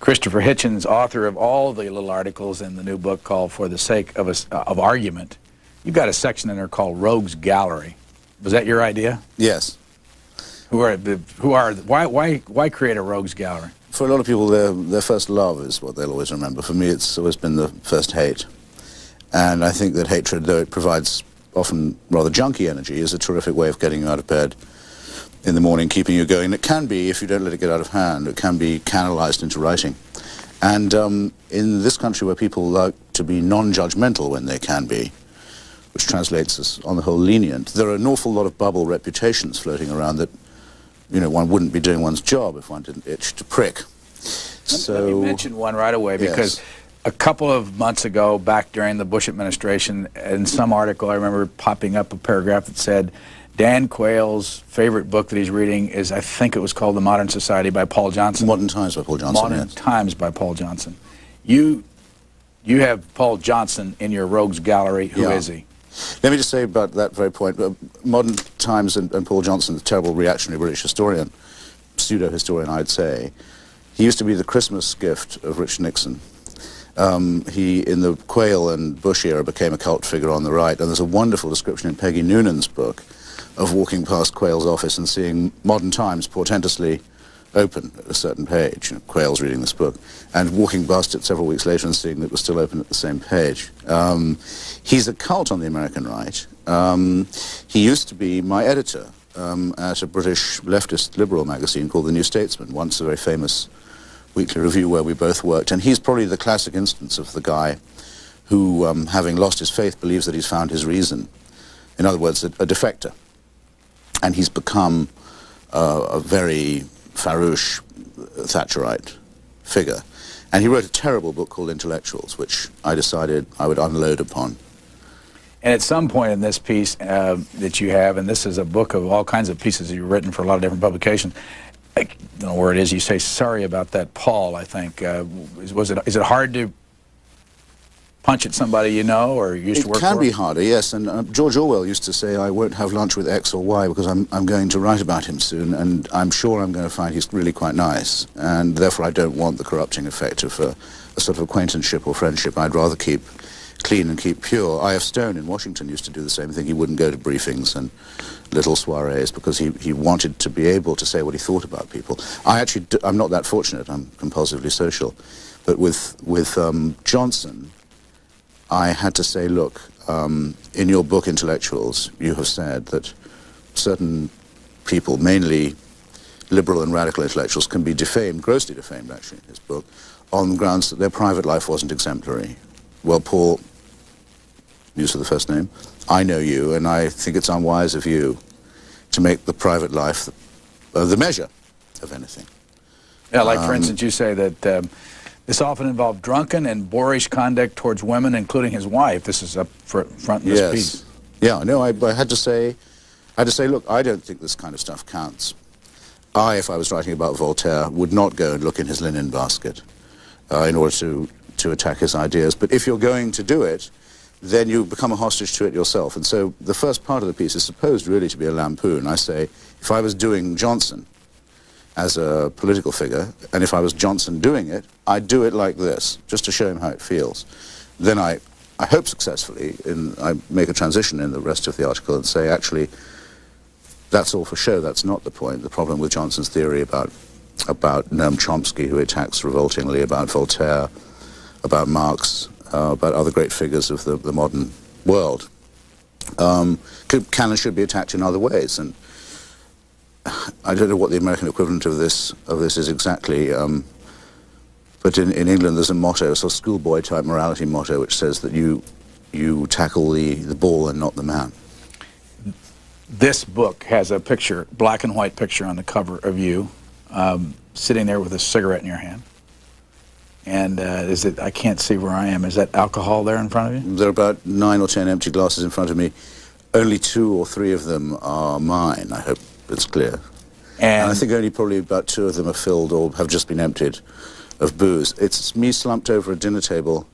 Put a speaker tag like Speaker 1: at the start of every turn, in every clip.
Speaker 1: Christopher Hitchens, author of all the little articles in the new book called For the Sake of Argument. You've got a section in there called Rogues Gallery. Was that your idea?
Speaker 2: Yes.
Speaker 1: Why create a Rogues Gallery?
Speaker 2: For a lot of people, their first love is what they'll always remember. For me, it's always been the first hate. And I think that hatred, though it provides often rather junky energy, is a terrific way of getting you out of bed in the morning, keeping you going. It can be, if you don't let it get out of hand, it can be canalized into writing. And in this country where people like to be non-judgmental when they can be, which translates as, on the whole, lenient, there are an awful lot of bubble reputations floating around that, you know, one wouldn't be doing one's job if one didn't itch to prick.
Speaker 1: Let me mention one right away, because yes. A couple of months ago, back during the Bush administration, in some article I remember popping up a paragraph that said, Dan Quayle's favorite book that he's reading is, I think it was called The Modern Society by Paul Johnson.
Speaker 2: Modern Times by Paul Johnson,
Speaker 1: Modern
Speaker 2: yes.
Speaker 1: Times by Paul Johnson. You have Paul Johnson in your Rogues Gallery. Who is he?
Speaker 2: Let me just say about that very point. Modern Times and Paul Johnson, the terrible reactionary British historian, pseudo-historian, I'd say, he used to be the Christmas gift of Richard Nixon. He, in the Quayle and Bush era, became a cult figure on the right, and there's a wonderful description in Peggy Noonan's book of walking past Quayle's office and seeing Modern Times portentously open at a certain page. You know, Quayle's reading this book, and walking past it several weeks later and seeing that it was still open at the same page. He's a cult on the American right. He used to be my editor at a British leftist liberal magazine called The New Statesman, once a very famous weekly review where we both worked, and he's probably the classic instance of the guy who, having lost his faith, believes that he's found his reason. In other words, a defector. And he's become a very farouche Thatcherite figure. And he wrote a terrible book called Intellectuals, which I decided I would unload upon.
Speaker 1: And at some point in this piece that you have, and this is a book of all kinds of pieces that you've written for a lot of different publications, I don't know where it is, you say, sorry about that, Paul, I think. Is it hard to punch at somebody you know or you used to work for?
Speaker 2: It can be harder, yes. And George Orwell used to say, I won't have lunch with X or Y because I'm going to write about him soon, and I'm sure I'm going to find he's really quite nice. And therefore I don't want the corrupting effect of a sort of acquaintanceship or friendship. I'd rather keep clean and keep pure. I.F. Stone in Washington used to do the same thing. He wouldn't go to briefings and little soirees because he wanted to be able to say what he thought about people. I'm not that fortunate. I'm compulsively social. But with Johnson, I had to say, look, in your book Intellectuals, you have said that certain people, mainly liberal and radical intellectuals, can be defamed, grossly defamed actually in his book, on the grounds that their private life wasn't exemplary. Well, Paul, use of the first name, I know you, and I think it's unwise of you to make the private life the measure of anything.
Speaker 1: Yeah, like for instance, you say that this often involved drunken and boorish conduct towards women, including his wife. This is up front in this piece.
Speaker 2: Yeah, no, I had to say, look, I don't think this kind of stuff counts. If I was writing about Voltaire, would not go and look in his linen basket in order to attack his ideas. But if you're going to do it, then you become a hostage to it yourself. And so the first part of the piece is supposed really to be a lampoon. I say, if I was doing Johnson as a political figure, and if I was Johnson doing it, I'd do it like this, just to show him how it feels. Then I hope successfully, I make a transition in the rest of the article and say, actually, that's all for show, that's not the point. The problem with Johnson's theory about Noam Chomsky, who attacks revoltingly, about Voltaire, about Marx, about other great figures of the modern world, can and should be attacked in other ways. And I don't know what the American equivalent of this is exactly, but in England there's a motto, a sort of schoolboy-type morality motto, which says that you tackle the ball and not the man.
Speaker 1: This book has a picture, black and white picture on the cover of you, sitting there with a cigarette in your hand. And I can't see where I am. Is that alcohol there in front of you?
Speaker 2: There are about 9 or 10 empty glasses in front of me. Only 2 or 3 of them are mine, I hope it's clear. And I think only probably about 2 of them are filled or have just been emptied of booze. It's me slumped over a dinner table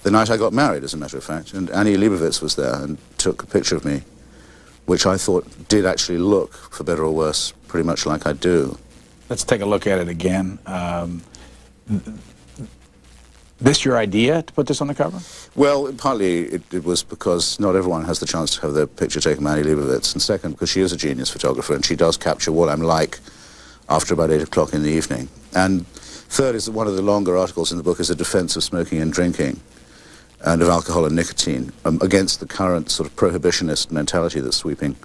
Speaker 2: the night I got married, as a matter of fact, and Annie Leibovitz was there and took a picture of me, which I thought did actually look, for better or worse, pretty much like I do.
Speaker 1: Let's take a look at it again. This your idea to put this on the cover?
Speaker 2: Well, partly it was because not everyone has the chance to have their picture taken by Annie Leibovitz, and second, because she is a genius photographer, and she does capture what I'm like after about 8 o'clock in the evening. And third is that one of the longer articles in the book is a defense of smoking and drinking, and of alcohol and nicotine, against the current sort of prohibitionist mentality that's sweeping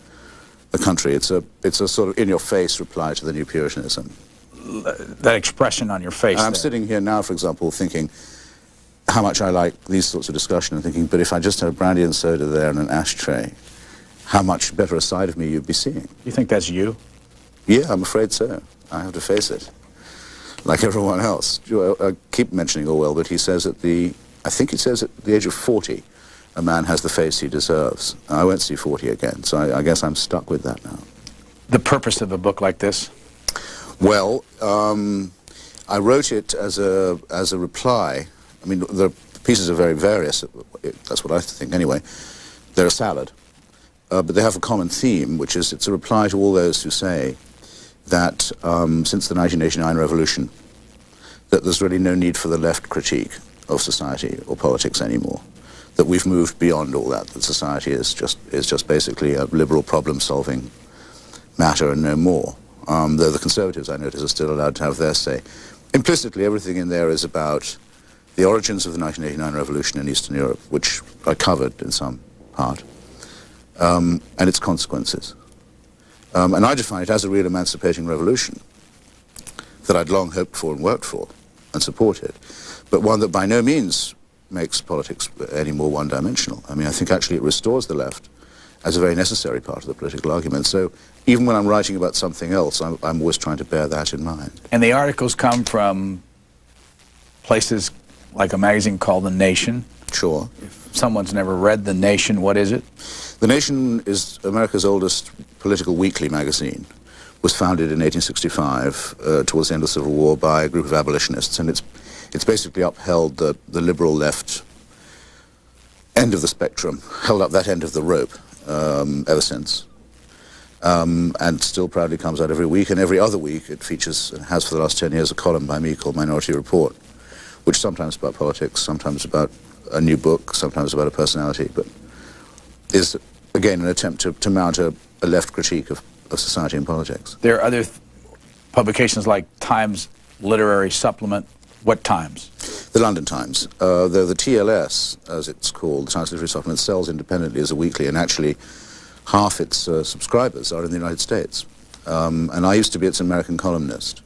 Speaker 2: the country. It's a sort of in-your-face reply to the New Puritanism.
Speaker 1: That expression on your face.
Speaker 2: I'm sitting here now, for example, thinking how much I like these sorts of discussion, and thinking, but if I just had a brandy and soda there and an ashtray, how much better a side of me you'd be seeing.
Speaker 1: You think that's you?
Speaker 2: Yeah, I'm afraid so. I have to face it. Like everyone else. I keep mentioning Orwell, but he says I think he says at the age of 40, a man has the face he deserves. I won't see 40 again, so I guess I'm stuck with that now.
Speaker 1: The purpose of a book like this?
Speaker 2: Well, I wrote it as a reply. I mean, the pieces are very various. That's what I think anyway. They're a salad. But they have a common theme, which is it's a reply to all those who say that since the 1989 revolution, that there's really no need for the left critique of society or politics anymore. That we've moved beyond all that society is just basically a liberal problem-solving matter and no more. Though the Conservatives, I notice, are still allowed to have their say. Implicitly, everything in there is about the origins of the 1989 revolution in Eastern Europe, which I covered in some part, and its consequences. And I define it as a real emancipating revolution that I'd long hoped for and worked for and supported, but one that by no means makes politics any more one-dimensional. I mean, I think actually it restores the left as a very necessary part of the political argument. So even when I'm writing about something else, I'm always trying to bear that in mind.
Speaker 1: And the articles come from places like a magazine called The Nation.
Speaker 2: Sure.
Speaker 1: If someone's never read The Nation, what is it?
Speaker 2: The Nation is America's oldest political weekly magazine. Was founded in 1865, towards the end of the Civil War, by a group of abolitionists, and it's basically upheld the liberal left end of the spectrum, held up that end of the rope ever since. And still proudly comes out every week, and every other week it features, and has for the last 10 years, a column by me called Minority Report, which sometimes about politics, sometimes about a new book, sometimes about a personality, but is, again, an attempt to mount a left critique of society and politics.
Speaker 1: There are other publications like Times Literary Supplement. What Times?
Speaker 2: The London Times. Though the TLS, as it's called, the Times Literary Supplement, sells independently as a weekly, and actually half its subscribers are in the United States. And I used to be its American columnist.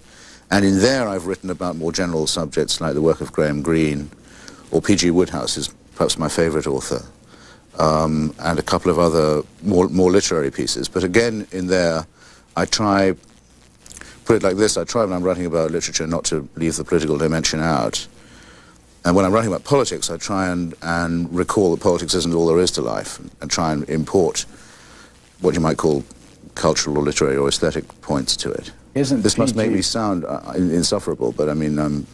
Speaker 2: And in there I've written about more general subjects like the work of Graham Greene, or P.G. Wodehouse is perhaps my favorite author, and a couple of other more literary pieces. But again, in there, I try, put it like this, I try when I'm writing about literature not to leave the political dimension out. And when I'm writing about politics, I try and recall that politics isn't all there is to life, and try and import what you might call cultural or literary or aesthetic points to it. This must make me sound insufferable, but I mean,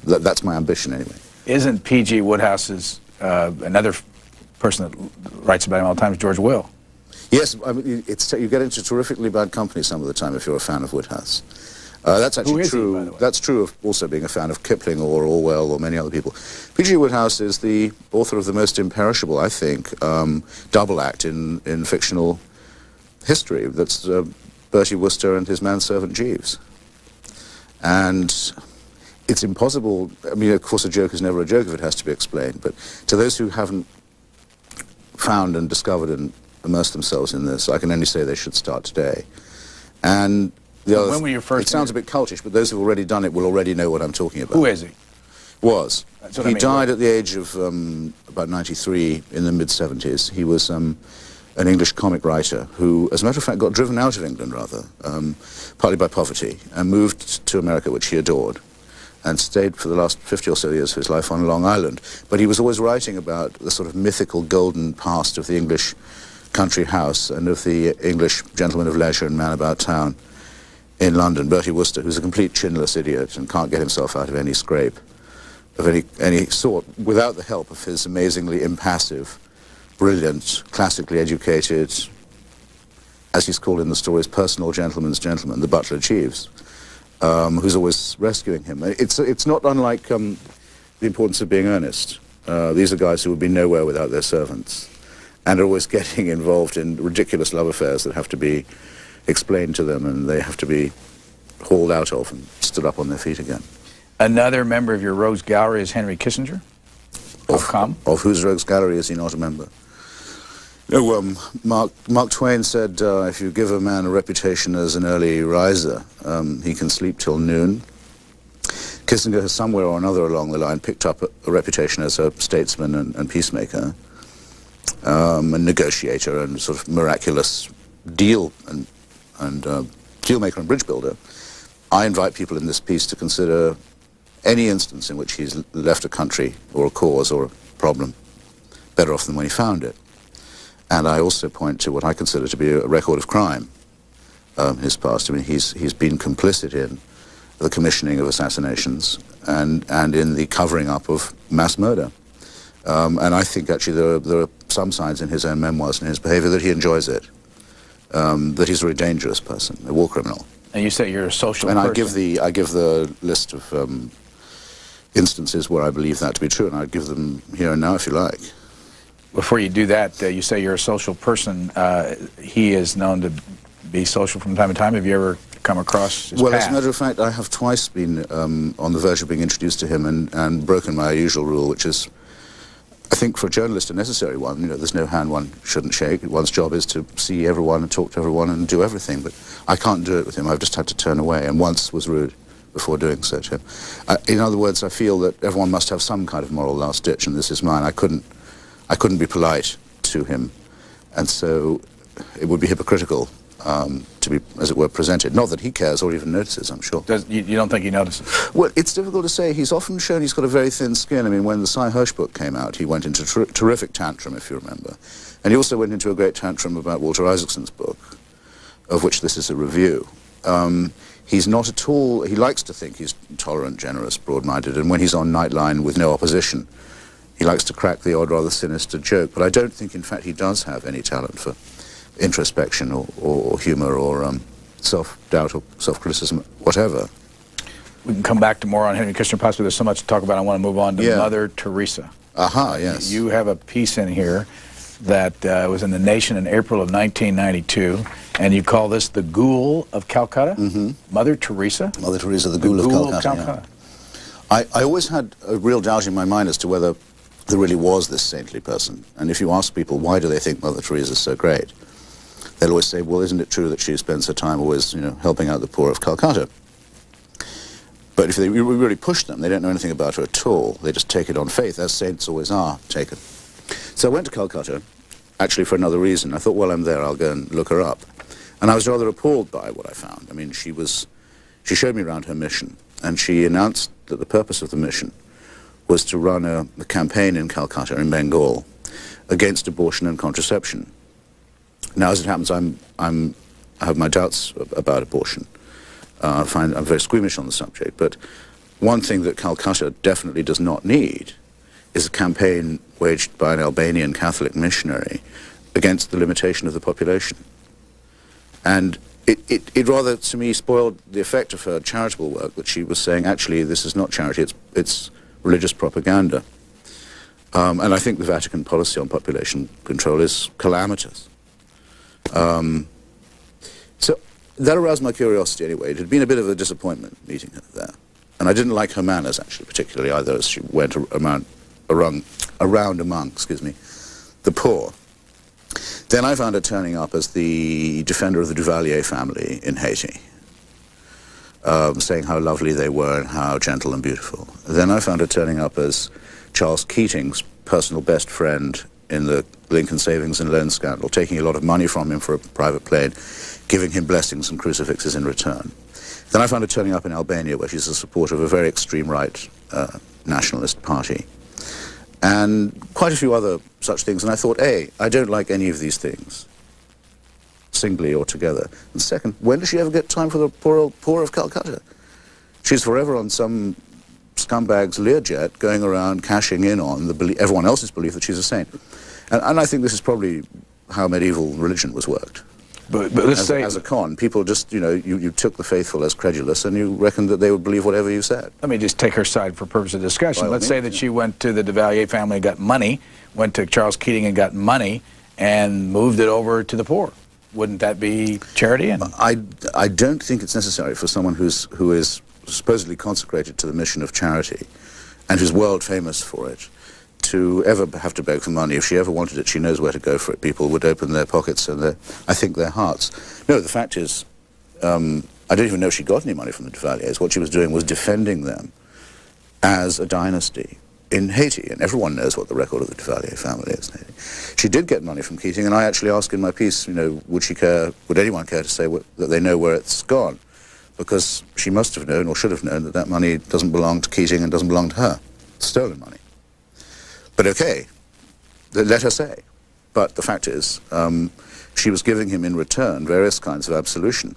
Speaker 2: that's my ambition anyway.
Speaker 1: Isn't P.G. Wodehouse's, another person that writes about him all the time is George Will?
Speaker 2: Yes, I mean, you get into terrifically bad company some of the time if you're a fan of Wodehouse. That's actually true.
Speaker 1: He, by the way?
Speaker 2: That's true of also being a fan of Kipling or Orwell or many other people. P.G. Wodehouse is the author of the most imperishable, I think, double act in fictional history. That's Bertie Wooster and his manservant Jeeves. And it's impossible, I mean, of course a joke is never a joke if it has to be explained, but to those who haven't found and discovered and immersed themselves in this, I can only say they should start today. And the other,
Speaker 1: when were you first?
Speaker 2: It sounds a bit cultish, but those who've already done it will already know what I'm talking about.
Speaker 1: Who is he?
Speaker 2: Was. He died
Speaker 1: right?
Speaker 2: at the age of about 93 in the mid-70s. He was an English comic writer who, as a matter of fact, got driven out of England, rather, partly by poverty, and moved to America, which he adored, and stayed for the last 50 or so years of his life on Long Island. But he was always writing about the sort of mythical golden past of the English country house and of the English gentleman of leisure and man about town in London, Bertie Wooster, who's a complete chinless idiot and can't get himself out of any scrape of any sort without the help of his amazingly impassive, brilliant, classically educated, as he's called in the stories, personal gentleman's gentleman, the Butler Jeeves. who's always rescuing him. It's not unlike the importance of being earnest. These are guys who would be nowhere without their servants, and are always getting involved in ridiculous love affairs that have to be explained to them, and they have to be hauled out of and stood up on their feet again.
Speaker 1: Another member of your Rogues Gallery is Henry Kissinger. How come?
Speaker 2: Of whose Rogues Gallery is he not a member? No, Mark Twain said, if you give a man a reputation as an early riser, he can sleep till noon. Kissinger has somewhere or another along the line picked up a reputation as a statesman and peacemaker, a negotiator and sort of miraculous deal and deal maker and bridge builder. I invite people in this piece to consider any instance in which he's left a country or a cause or a problem better off than when he found it. And I also point to what I consider to be a record of crime in his past. I mean, he's been complicit in the commissioning of assassinations and in the covering up of mass murder. And I think actually there are some signs in his own memoirs and his behavior that he enjoys it, that he's a very dangerous person, a war criminal.
Speaker 1: And you say you're a social
Speaker 2: person.
Speaker 1: And
Speaker 2: I give the list of instances where I believe that to be true, and I'd give them here and now if you like.
Speaker 1: Before you do that, you say you're a social person. He is known to be social from time to time. Have you ever come across his
Speaker 2: Well,
Speaker 1: past?
Speaker 2: as a matter of fact, I have twice been on the verge of being introduced to him and broken my usual rule, which is, I think, for a journalist, a necessary one. You know, there's no hand one shouldn't shake. One's job is to see everyone and talk to everyone and do everything, but I can't do it with him. I've just had to turn away, and once was rude before doing so to him. In other words, I feel that everyone must have some kind of moral last ditch, and this is mine. I couldn't be polite to him, and so it would be hypocritical to be, as it were, presented. Not that he cares or even notices, I'm sure.
Speaker 1: You don't think he notices?
Speaker 2: Well, it's difficult to say. He's often shown he's got a very thin skin. I mean, when the Cy Hirsch book came out, he went into terrific tantrum, if you remember. And he also went into a great tantrum about Walter Isaacson's book, of which this is a review. He's not at all, he likes to think he's tolerant, generous, broad-minded, and when he's on Nightline with no opposition, he likes to crack the odd, rather sinister joke. But I don't think, in fact, he does have any talent for introspection or humor or self-doubt or self-criticism, whatever.
Speaker 1: We can come back to more on Henry Kissinger, possibly. There's so much to talk about. I want to move on to Mother Teresa.
Speaker 2: Aha, yes.
Speaker 1: You have a piece in here that was in The Nation in April of 1992, and you call this The Ghoul of Calcutta?
Speaker 2: Mm-hmm.
Speaker 1: Mother Teresa?
Speaker 2: Mother Teresa, the Ghoul of Calcutta. Yeah. I always had a real doubt in my mind as to whether there really was this saintly person. And if you ask people why do they think Mother Teresa is so great, they'll always say, well, isn't it true that she spends her time always, you know, helping out the poor of Calcutta? But if they really push them, they don't know anything about her at all. They just take it on faith, as saints always are taken. So I went to Calcutta, actually for another reason. I thought, well, I'm there, I'll go and look her up. And I was rather appalled by what I found. I mean, she showed me around her mission, and she announced that the purpose of the mission was to run a campaign in Calcutta, in Bengal, against abortion and contraception. Now, as it happens, I have my doubts about abortion. I'm very squeamish on the subject, but one thing that Calcutta definitely does not need is a campaign waged by an Albanian Catholic missionary against the limitation of the population. And it rather, to me, spoiled the effect of her charitable work, that she was saying, actually, this is not charity, it's religious propaganda. And I think the Vatican policy on population control is calamitous. So that aroused my curiosity anyway. It had been a bit of a disappointment meeting her there. And I didn't like her manners, actually, particularly either, as she went around among, the poor. Then I found her turning up as the defender of the Duvalier family in Haiti, saying how lovely they were and how gentle and beautiful. Then I found her turning up as Charles Keating's personal best friend in the Lincoln Savings and Loan scandal, taking a lot of money from him for a private plane, giving him blessings and crucifixes in return. Then I found her turning up in Albania, where she's a supporter of a very extreme right nationalist party, and quite a few other such things. And I thought, A, I don't like any of these things, singly or together. And second, when does she ever get time for the poor of Calcutta? She's forever on some scumbag's Learjet going around cashing in on everyone else's belief that she's a saint. And I think this is probably how medieval religion was worked.
Speaker 1: But let's say...
Speaker 2: As a con, people just, you know, you took the faithful as credulous and you reckoned that they would believe whatever you said.
Speaker 1: Let me just take her side for purpose of discussion. Let's say that she went to the Duvalier family and got money, went to Charles Keating and got money, and moved it over to the poor. Wouldn't that be charity? And
Speaker 2: I don't think it's necessary for someone who is supposedly consecrated to the mission of charity and who's world famous for it to ever have to beg for money. If she ever wanted it, she knows where to go for it. People would open their pockets and I think their hearts. No, the fact is, I don't even know if she got any money from the Duvaliers. What she was doing was defending them as a dynasty in Haiti, and everyone knows what the record of the Duvalier family is in Haiti. She did get money from Keating, and I actually asked in my piece, you know, would anyone care to say that they know where it's gone? Because she must have known, or should have known, that that money doesn't belong to Keating and doesn't belong to her. It's stolen money. But okay, let her say. But the fact is, she was giving him in return various kinds of absolution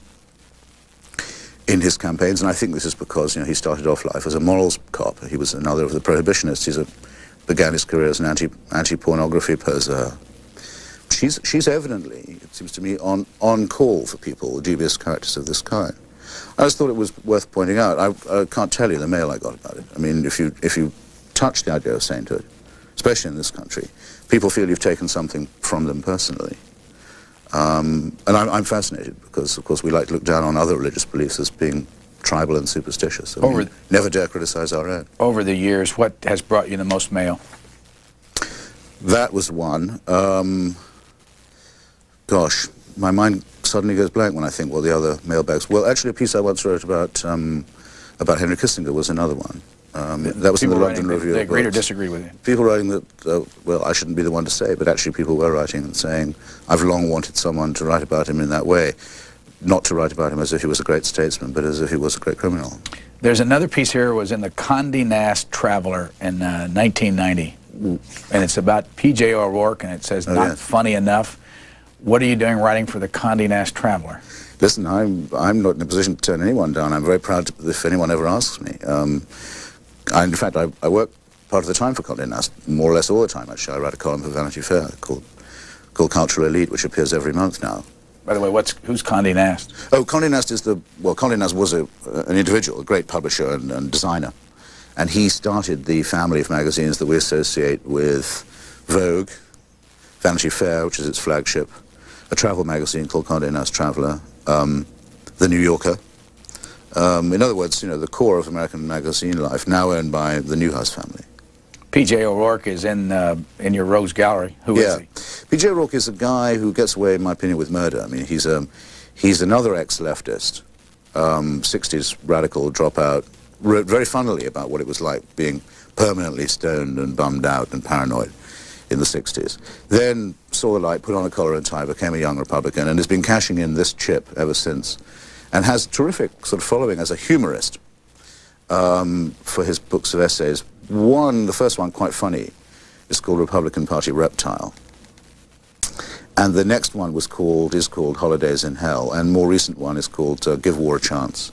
Speaker 2: in his campaigns, and I think this is because, you know, he started off life as a morals cop. He was another of the prohibitionists. Began his career as an anti-pornography poser. She's evidently, it seems to me, on call for people, dubious characters of this kind. I just thought it was worth pointing out. I can't tell you the mail I got about it. I mean, if you touch the idea of sainthood, especially in this country, people feel you've taken something from them personally. And I'm fascinated because, of course, we like to look down on other religious beliefs as being tribal and superstitious. I mean, never dare criticize our own.
Speaker 1: Over the years, what has brought you the most mail?
Speaker 2: That was one. Gosh, my mind suddenly goes blank when I think what the other mailbags. Well, actually, a piece I once wrote about Henry Kissinger was another one. That was in the London Review.
Speaker 1: They agreed or disagreed with you?
Speaker 2: People writing that, well, I shouldn't be the one to say, but actually people were writing and saying, I've long wanted someone to write about him in that way, not to write about him as if he was a great statesman, but as if he was a great criminal. There's
Speaker 1: another piece here, was in the Condé Nast Traveler in 1990, and it's about P.J. O'Rourke, and it says, not funny enough. What are you doing writing for the Condé Nast Traveler?
Speaker 2: Listen, I'm not in a position to turn anyone down. I'm very proud if anyone ever asks me. In fact, I work part of the time for Condé Nast, more or less all the time, actually. I write a column for Vanity Fair called Cultural Elite, which appears every month now.
Speaker 1: By the way, who's Condé Nast?
Speaker 2: Oh, Condé Nast is Condé Nast was an individual, a great publisher and designer. And he started the family of magazines that we associate with Vogue, Vanity Fair, which is its flagship, a travel magazine called Condé Nast Traveler, The New Yorker. In other words, you know, the core of American magazine life, now owned by the Newhouse family.
Speaker 1: P.J. O'Rourke is in your Rose Gallery. Who is he?
Speaker 2: P.J. O'Rourke is a guy who gets away, in my opinion, with murder. I mean, he's another ex-leftist, 60s radical dropout, wrote very funnily about what it was like being permanently stoned and bummed out and paranoid in the 60s. Then saw the light, put on a collar and tie, became a young Republican, and has been cashing in this chip ever since, and has terrific sort of following as a humorist for his books of essays. The first one, quite funny, is called Republican Party Reptile. And the next one is called Holidays in Hell, and more recent one is called Give War a Chance.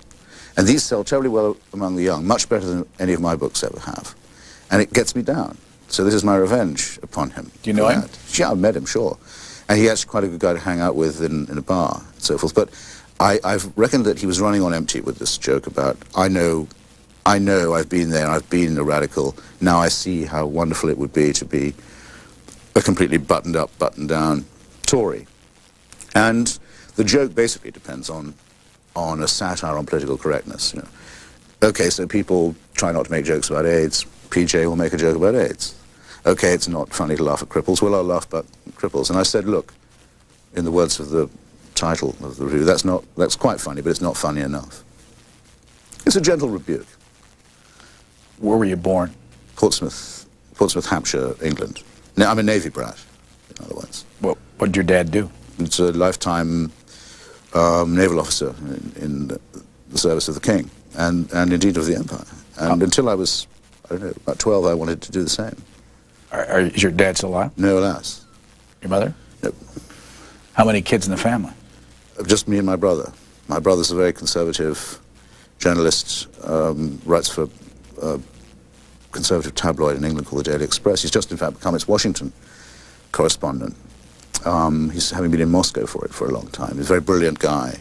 Speaker 2: And these sell terribly well among the young, much better than any of my books ever have. And it gets me down. So this is my revenge upon him.
Speaker 1: Do you know him?
Speaker 2: Yeah, I've met him, sure. And he's actually quite a good guy to hang out with in a bar and so forth. But I've reckoned that he was running on empty with this joke about, I know, I've been there, I've been a radical, now I see how wonderful it would be to be a completely buttoned up, buttoned down Tory. And the joke basically depends on a satire on political correctness. You know. Okay, so people try not to make jokes about AIDS. PJ will make a joke about AIDS. Okay, it's not funny to laugh at cripples. Well, I'll laugh about cripples. And I said, look, in the words of the title of the review, that's quite funny, but it's not funny enough. It's a gentle rebuke.
Speaker 1: Where were you born?
Speaker 2: Portsmouth, Hampshire, England. Now, I'm a Navy brat, in other words.
Speaker 1: What did your dad do?
Speaker 2: It's a lifetime naval officer in the service of the King, and indeed of the Empire. And until I was, I don't know, about 12, I wanted to do the same.
Speaker 1: Is your dad still alive?
Speaker 2: No, alas.
Speaker 1: Your mother?
Speaker 2: Nope.
Speaker 1: How many kids in the family?
Speaker 2: Just me and my brother. My brother's a very conservative journalist, writes for a conservative tabloid in England called the Daily Express. He's just, in fact, become its Washington correspondent. He's having been in Moscow for it for a long time. He's a very brilliant guy,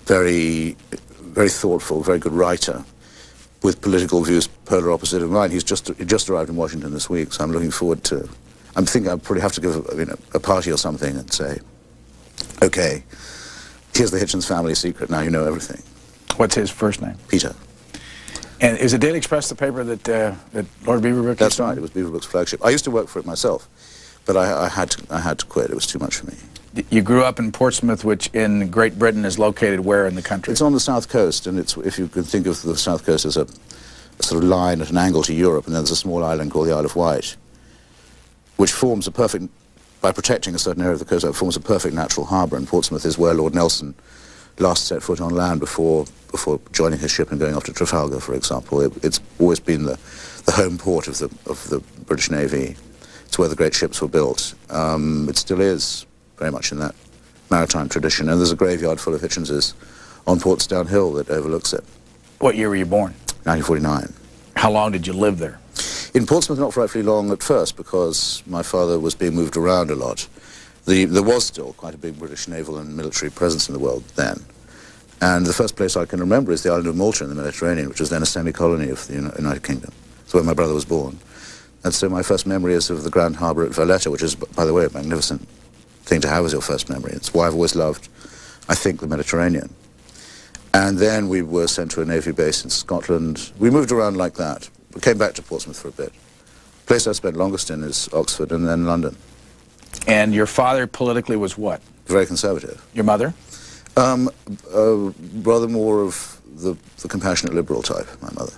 Speaker 2: very, very thoughtful, very good writer, with political views polar opposite of mine. He just arrived in Washington this week, so I'm looking forward to. I'm thinking I'll probably have to give a party or something and say, okay, here's the Hitchens family secret. Now you know everything.
Speaker 1: What's his first name?
Speaker 2: Peter.
Speaker 1: And is the Daily Express the paper that Lord Beaverbrook?
Speaker 2: That's right. It was Beaverbrook's flagship. I used to work for it myself, but I had to quit. It was too much for me.
Speaker 1: You grew up in Portsmouth, which in Great Britain is located where in the country?
Speaker 2: It's on the south coast, and it's, if you can think of the south coast as a sort of line at an angle to Europe, and then there's a small island called the Isle of Wight, which forms a perfect, by protecting a certain area of the coast, it forms a perfect natural harbour, and Portsmouth is where Lord Nelson last set foot on land before joining his ship and going off to Trafalgar, for example. It's always been the home port of the British Navy. It's where the great ships were built. It still is very much in that maritime tradition, and there's a graveyard full of Hitchenses on Portsdown Hill that overlooks it.
Speaker 1: What year were you born?
Speaker 2: 1949.
Speaker 1: How long did you live there?
Speaker 2: In Portsmouth, not frightfully long at first, because my father was being moved around a lot. There was still quite a big British naval and military presence in the world then. And the first place I can remember is the island of Malta in the Mediterranean, which was then a semi-colony of the United Kingdom. It's where my brother was born. And so my first memory is of the Grand Harbour at Valletta, which is, by the way, a magnificent thing to have as your first memory. It's why I've always loved, I think, the Mediterranean. And then we were sent to a Navy base in Scotland. We moved around like that. We came back to Portsmouth for a bit. The place I spent longest in is Oxford and then London.
Speaker 1: And your father politically was what?
Speaker 2: Very conservative.
Speaker 1: Your mother?
Speaker 2: Rather more of the compassionate liberal type, my mother.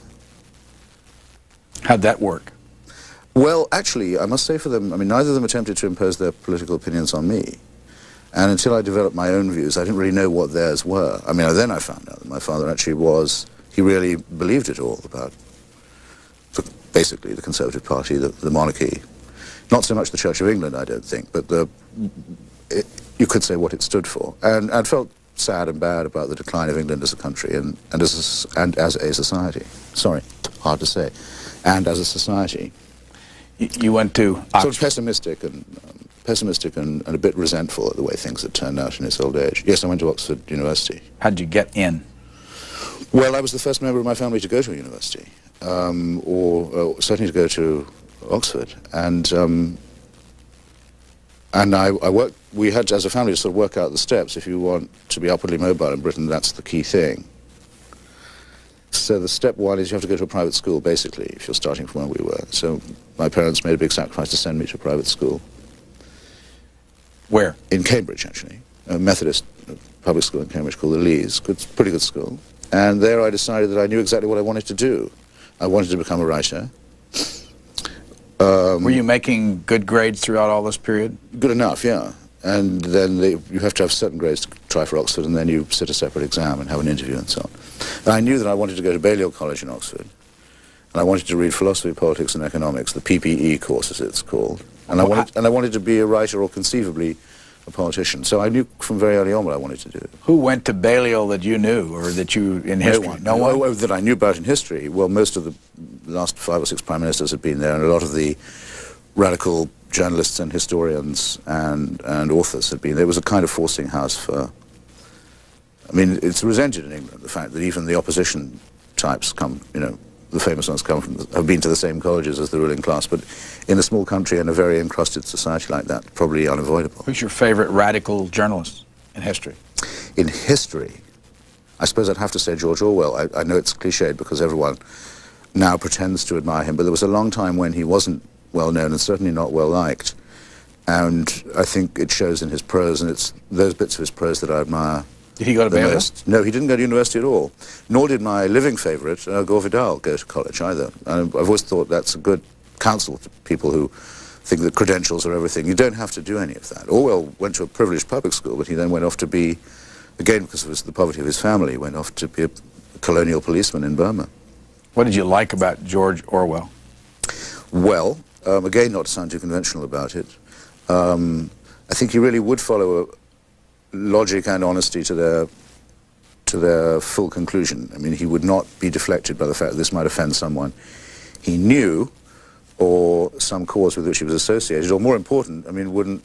Speaker 1: How'd that work?
Speaker 2: Well, actually, I must say for them, I mean, neither of them attempted to impose their political opinions on me. And until I developed my own views, I didn't really know what theirs were. I mean, then I found out that my father actually he really believed it all about, basically, the Conservative Party, the monarchy. Not so much the Church of England, I don't think, but you could say what it stood for. And I felt sad and bad about the decline of England as a country and as a society. Sorry, hard to say. And as a society.
Speaker 1: You went to Oxford.
Speaker 2: Sort of pessimistic and a bit resentful at the way things had turned out in his old age. Yes, I went to Oxford University.
Speaker 1: How'd you get in?
Speaker 2: Well, I was the first member of my family to go to a university, or certainly to go to Oxford. And I worked, we had, as a family, to sort of work out the steps. If you want to be upwardly mobile in Britain, that's the key thing. So the step one is you have to go to a private school, basically, if you're starting from where we were. So my parents made a big sacrifice to send me to a private school.
Speaker 1: Where?
Speaker 2: In Cambridge, actually. A Methodist public school in Cambridge called the Lees. Pretty good school. And there I decided that I knew exactly what I wanted to do. I wanted to become a writer.
Speaker 1: Were you making good grades throughout all this period?
Speaker 2: Good enough, yeah. And then you have to have certain grades to try for Oxford, and then you sit a separate exam and have an interview and so on. And I knew that I wanted to go to Balliol College in Oxford, and I wanted to read philosophy, politics, and economics, the PPE course as it's called. And I wanted to be a writer or conceivably a politician. So I knew from very early on what I wanted to do.
Speaker 1: Who went to Balliol that you knew, or that you in history?
Speaker 2: No one that I knew about in history. Well, most of the last 5 or 6 prime ministers had been there, and a lot of the radical journalists and historians and authors had been there. It was a kind of forcing house for... I mean, it's resented in England, the fact that even the opposition types come, the famous ones have been to the same colleges as the ruling class, but in a small country and a very encrusted society like that, probably unavoidable.
Speaker 1: Who's your favorite radical journalist in history?
Speaker 2: In history, I suppose I'd have to say George Orwell. I know it's cliched because everyone now pretends to admire him, but there was a long time when he wasn't well known and certainly not well liked. And I think it shows in his prose, and it's those bits of his prose that I admire.
Speaker 1: Did he go to Balliol?
Speaker 2: No, he didn't go to university at all. Nor did my living favourite, Gore Vidal, go to college either. And I've always thought that's a good counsel to people who think that credentials are everything. You don't have to do any of that. Orwell went to a privileged public school, but he then went off to be, again because of the poverty of his family, went off to be a colonial policeman in Burma.
Speaker 1: What did you like about George Orwell?
Speaker 2: Well, again, not to sound too conventional about it, I think he really would follow logic and honesty to their full conclusion. I mean, he would not be deflected by the fact that this might offend someone he knew or some cause with which he was associated, or more important, I mean, wouldn't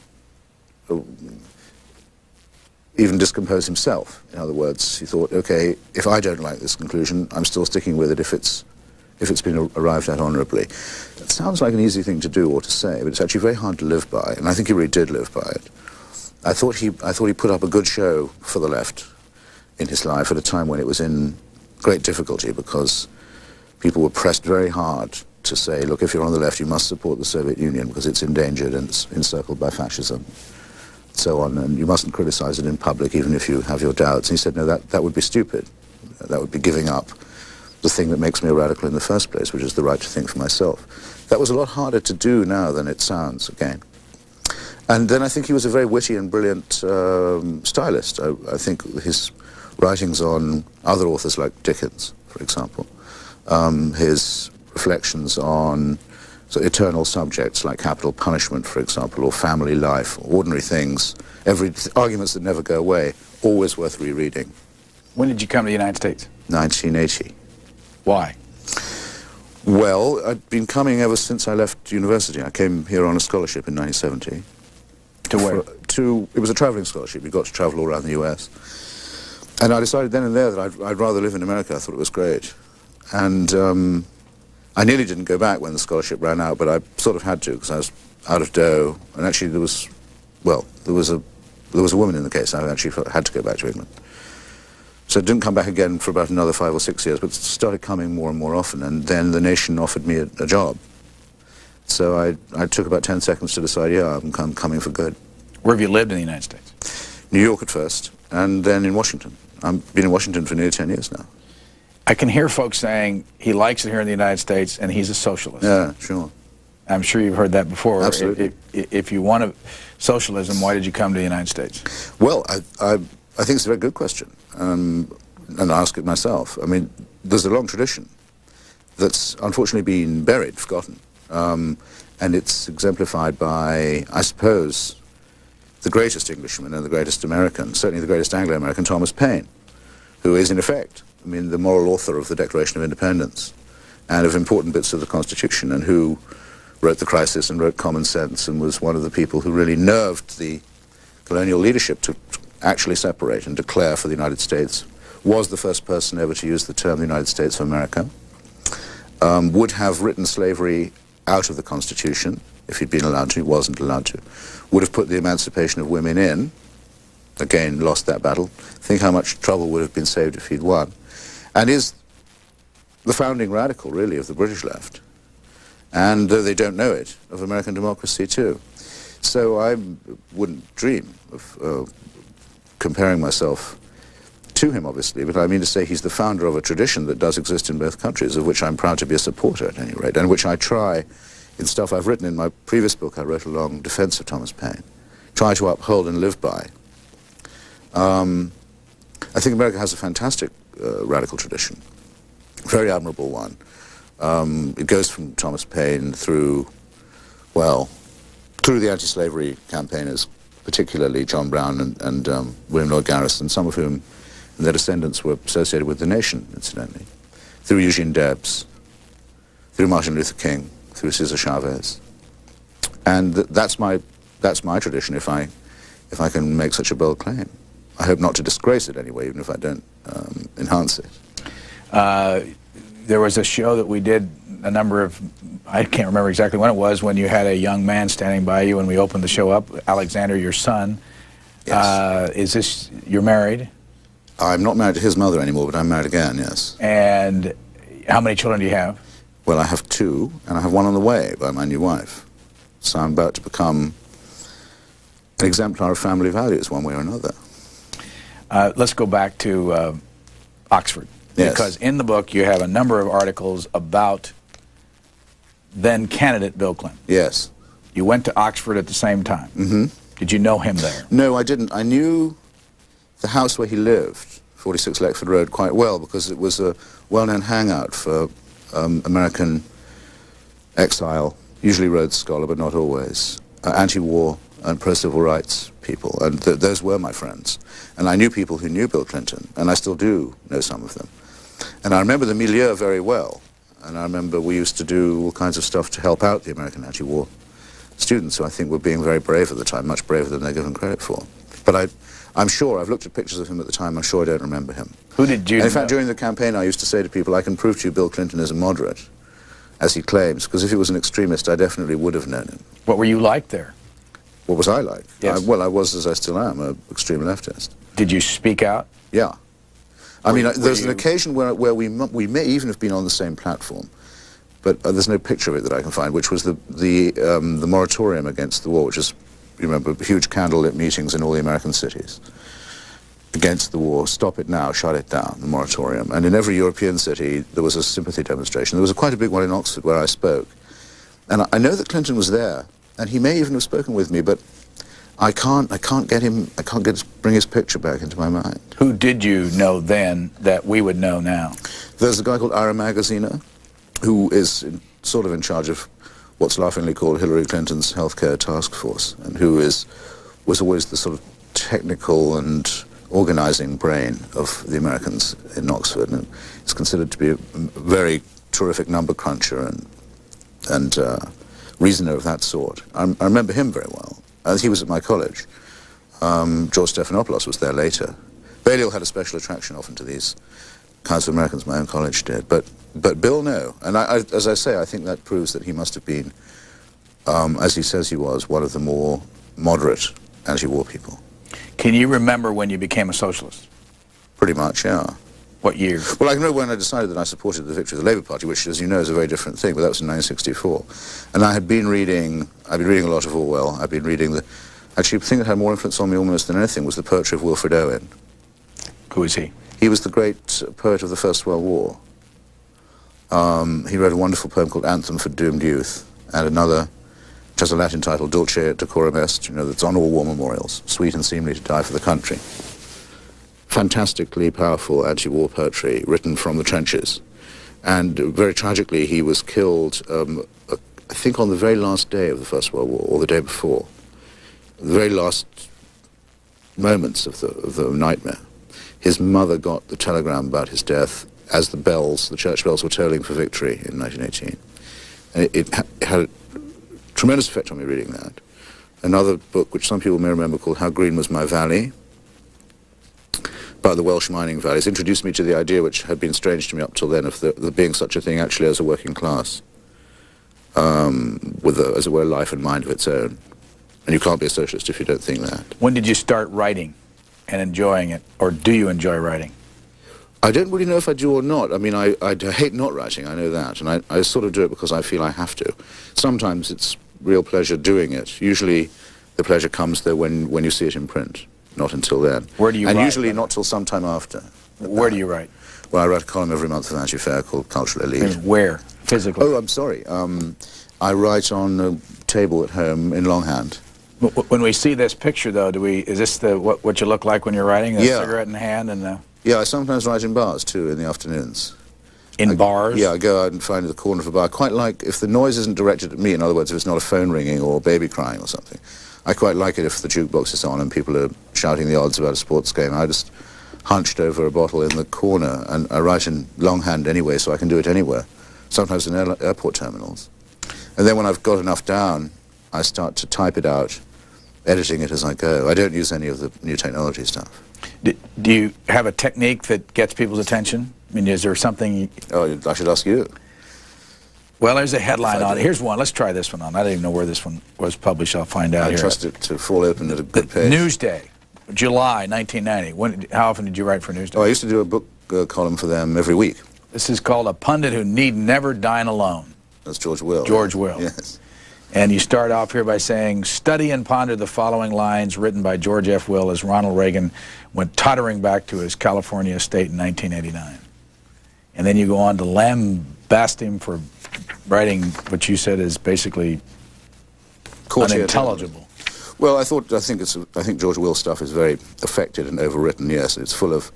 Speaker 2: even discompose himself. In other words, he thought, okay, if I don't like this conclusion, I'm still sticking with it if it's been arrived at honorably. It sounds like an easy thing to do or to say, but it's actually very hard to live by, and I think he really did live by it. I thought he put up a good show for the left in his life at a time when it was in great difficulty, because people were pressed very hard to say, look, if you're on the left, you must support the Soviet Union because it's endangered and it's encircled by fascism, so on, and you mustn't criticize it in public even if you have your doubts. And he said, no, that would be stupid. That would be giving up the thing that makes me a radical in the first place, which is the right to think for myself. That was a lot harder to do now than it sounds, again. And then I think he was a very witty and brilliant stylist. I think his writings on other authors like Dickens, for example, his reflections on eternal subjects like capital punishment, for example, or family life, ordinary things, arguments that never go away, always worth rereading.
Speaker 1: When did you come to the United States?
Speaker 2: 1980.
Speaker 1: Why?
Speaker 2: Well, I'd been coming ever since I left university. I came here on a scholarship in 1970.
Speaker 1: To where?
Speaker 2: It was a traveling scholarship. We got to travel all around the US. And I decided then and there that I'd rather live in America. I thought it was great. And I nearly didn't go back when the scholarship ran out, but I sort of had to because I was out of dough. And actually there was a woman in the case. I actually had to go back to England. So I didn't come back again for about another 5 or 6 years, but started coming more and more often. And then the nation offered me a job. So I took about 10 seconds to decide, yeah, I'm coming for good.
Speaker 1: Where have you lived in the United States?
Speaker 2: New York at first, and then in Washington. I've been in Washington for nearly 10 years now.
Speaker 1: I can hear folks saying he likes it here in the United States and he's a socialist.
Speaker 2: Yeah, sure.
Speaker 1: I'm sure you've heard that before.
Speaker 2: Absolutely.
Speaker 1: If you want socialism, why did you come to the United States?
Speaker 2: Well, I think it's a very good question, and I ask it myself. I mean, there's a long tradition that's unfortunately been buried, forgotten, and it's exemplified by, I suppose, the greatest Englishman and the greatest American, certainly the greatest Anglo-American, Thomas Paine, who is, in effect, I mean, the moral author of the Declaration of Independence and of important bits of the Constitution, and who wrote The Crisis and wrote Common Sense, and was one of the people who really nerved the colonial leadership to actually separate and declare for the United States, was the first person ever to use the term the United States of America, would have written slavery out of the Constitution if he'd been allowed to. He wasn't allowed to. Would have put the emancipation of women in, again lost that battle. Think how much trouble would have been saved if he'd won. And is the founding radical, really, of the British left. And though they don't know it, of American democracy too. So I wouldn't dream of comparing myself to him, obviously, but I mean to say he's the founder of a tradition that does exist in both countries, of which I'm proud to be a supporter at any rate, and which I try, in stuff I've written in my previous book, I wrote a long defense of Thomas Paine, try to uphold and live by. I think America has a fantastic radical tradition, very admirable one. It goes from Thomas Paine through, well, through the anti-slavery campaigners, particularly John Brown and William Lloyd Garrison, some of whom and their descendants were associated with the nation, incidentally, through Eugene Debs, through Martin Luther King, through Cesar Chavez. And that's my tradition, if I can make such a bold claim. I hope not to disgrace it anyway, even if I don't enhance it.
Speaker 1: There was a show that we did a number of, I can't remember exactly when it was, when you had a young man standing by you when we opened the show up, Alexander, your son.
Speaker 2: Yes.
Speaker 1: You're married?
Speaker 2: I'm not married to his mother anymore, but I'm married again, yes.
Speaker 1: And how many children do you have?
Speaker 2: Well, I have 2, and I have 1 on the way by my new wife. So I'm about to become an exemplar of family values, one way or another.
Speaker 1: Let's go back to Oxford.
Speaker 2: Yes.
Speaker 1: Because in the book you have a number of articles about then candidate Bill Clinton.
Speaker 2: Yes.
Speaker 1: You went to Oxford at the same time.
Speaker 2: Mm-hmm.
Speaker 1: Did you know him there?
Speaker 2: No, I didn't. I knew the house where he lived, 46 Lexford Road, quite well, because it was a well-known hangout for American exile, usually Rhodes Scholar, but not always, anti-war and pro-civil rights people, and those were my friends. And I knew people who knew Bill Clinton, and I still do know some of them. And I remember the milieu very well, and I remember we used to do all kinds of stuff to help out the American anti-war students who I think were being very brave at the time, much braver than they're given credit for. But I'm sure, I've looked at pictures of him at the time, I'm sure I don't remember him.
Speaker 1: Who did you know?
Speaker 2: In fact, during the campaign, I used to say to people, I can prove to you Bill Clinton is a moderate, as he claims, because if he was an extremist, I definitely would have known him.
Speaker 1: What were you like there?
Speaker 2: What was I like?
Speaker 1: Yes.
Speaker 2: Well, I was, as I still am, an extreme leftist.
Speaker 1: Did you speak out?
Speaker 2: Yeah. I mean, there's an occasion where we may even have been on the same platform, but there's no picture of it that I can find, which was the moratorium against the war, which is, you remember, huge candlelit meetings in all the American cities against the war. Stop it now, shut it down, the moratorium. And in every European city, there was a sympathy demonstration. There was quite a big one in Oxford where I spoke. And I know that Clinton was there, and he may even have spoken with me, but I can't bring his picture back into my mind.
Speaker 1: Who did you know then that we would know now?
Speaker 2: There's a guy called Ira Magaziner, who is sort of in charge of what's laughingly called Hillary Clinton's healthcare task force, and who was always the sort of technical and organizing brain of the Americans in Oxford, and is considered to be a very terrific number cruncher and reasoner of that sort. I remember him very well. He was at my college. George Stephanopoulos was there later. Balliol had a special attraction often to these kinds of Americans. My own college did, but Bill, no. And as I say, I think that proves that he must have been, as he says he was, one of the more moderate anti-war people.
Speaker 1: Can you remember when you became a socialist?
Speaker 2: Pretty much, yeah.
Speaker 1: What year?
Speaker 2: Well, I know when I decided that I supported the victory of the Labour Party, which, as you know, is a very different thing, but that was in 1964. And I'd been reading a lot of Orwell. I'd been reading actually, the thing that had more influence on me almost than anything was the poetry of Wilfred Owen.
Speaker 1: Who is he?
Speaker 2: He was the great poet of the First World War. He wrote a wonderful poem called Anthem for Doomed Youth, and another, which has a Latin title, Dulce et Decorum Est, you know, that's on all war memorials, sweet and seemly to die for the country. Fantastically powerful anti-war poetry written from the trenches. And very tragically, he was killed, I think on the very last day of the First World War, or the day before. The very last moments of the nightmare. His mother got the telegram about his death as the church bells were tolling for victory in 1918. And it had a tremendous effect on me reading that. Another book, which some people may remember, called How Green Was My Valley, about the Welsh mining valleys, introduced me to the idea, which had been strange to me up till then, of there being such a thing actually as a working class, with, as it were, life and mind of its own. And you can't be a socialist if you don't think that.
Speaker 1: When did you start writing and enjoying it, or do you enjoy writing?
Speaker 2: I don't really know if I do or not. I mean, I hate not writing, I know that, and I sort of do it because I feel I have to. Sometimes it's real pleasure doing it. Usually the pleasure comes, though, when you see it in print. Not until then.
Speaker 1: Where do you write?
Speaker 2: And usually not till sometime after.
Speaker 1: Where do you write?
Speaker 2: Well, I write a column every month for Vanity Fair called Cultural Elite.
Speaker 1: And where, physically?
Speaker 2: Oh, I'm sorry. I write on a table at home in longhand.
Speaker 1: When we see this picture, though, is this what you look like when you're writing? A
Speaker 2: Yeah.
Speaker 1: cigarette in hand and
Speaker 2: Yeah, I sometimes write in bars, too, in the afternoons.
Speaker 1: in bars?
Speaker 2: Yeah, I go out and find the corner of a bar. I quite like, if the noise isn't directed at me, in other words, if it's not a phone ringing or a baby crying or something, I quite like it if the jukebox is on and people are shouting the odds about a sports game. I just hunched over a bottle in the corner, and I write in longhand anyway, so I can do it anywhere, sometimes in airport terminals. And then when I've got enough down, I start to type it out, editing it as I go. I don't use any of the new technology stuff.
Speaker 1: Do you have a technique that gets people's attention? I mean, is there something...
Speaker 2: Oh, I should ask you.
Speaker 1: Well, there's a headline on it. Here's one. Let's try this one on. I don't even know where this one was published. I'll find out here.
Speaker 2: I trust it to fall open at a good pace.
Speaker 1: Newsday, July 1990. How often did you write for Newsday?
Speaker 2: Oh, I used to do a book column for them every week.
Speaker 1: This is called A Pundit Who Need Never Dine Alone.
Speaker 2: That's George Will.
Speaker 1: George Will.
Speaker 2: Yes.
Speaker 1: And you start off here by saying, study and ponder the following lines written by George F. Will as Ronald Reagan went tottering back to his California estate in 1989. And then you go on to lambast him for writing what you said is basically unintelligible.
Speaker 2: Well, I think George Will stuff is very affected and overwritten. Yes, it's full of,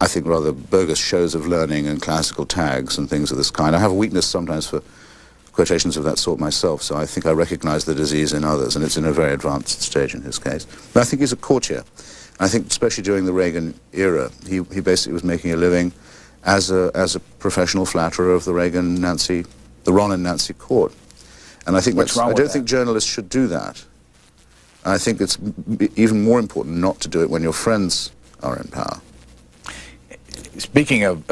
Speaker 2: I think, rather bogus shows of learning and classical tags and things of this kind. I have a weakness sometimes for quotations of that sort myself, so I think I recognize the disease in others, and it's in a very advanced stage in his case. But I think he's a courtier. I think, especially during the Reagan era, he basically was making a living as a professional flatterer of the Ron and Nancy court. And I think
Speaker 1: What's wrong
Speaker 2: I
Speaker 1: with
Speaker 2: don't
Speaker 1: that?
Speaker 2: think journalists should do that. I think it's even more important not to do it when your friends are in power.
Speaker 1: Speaking of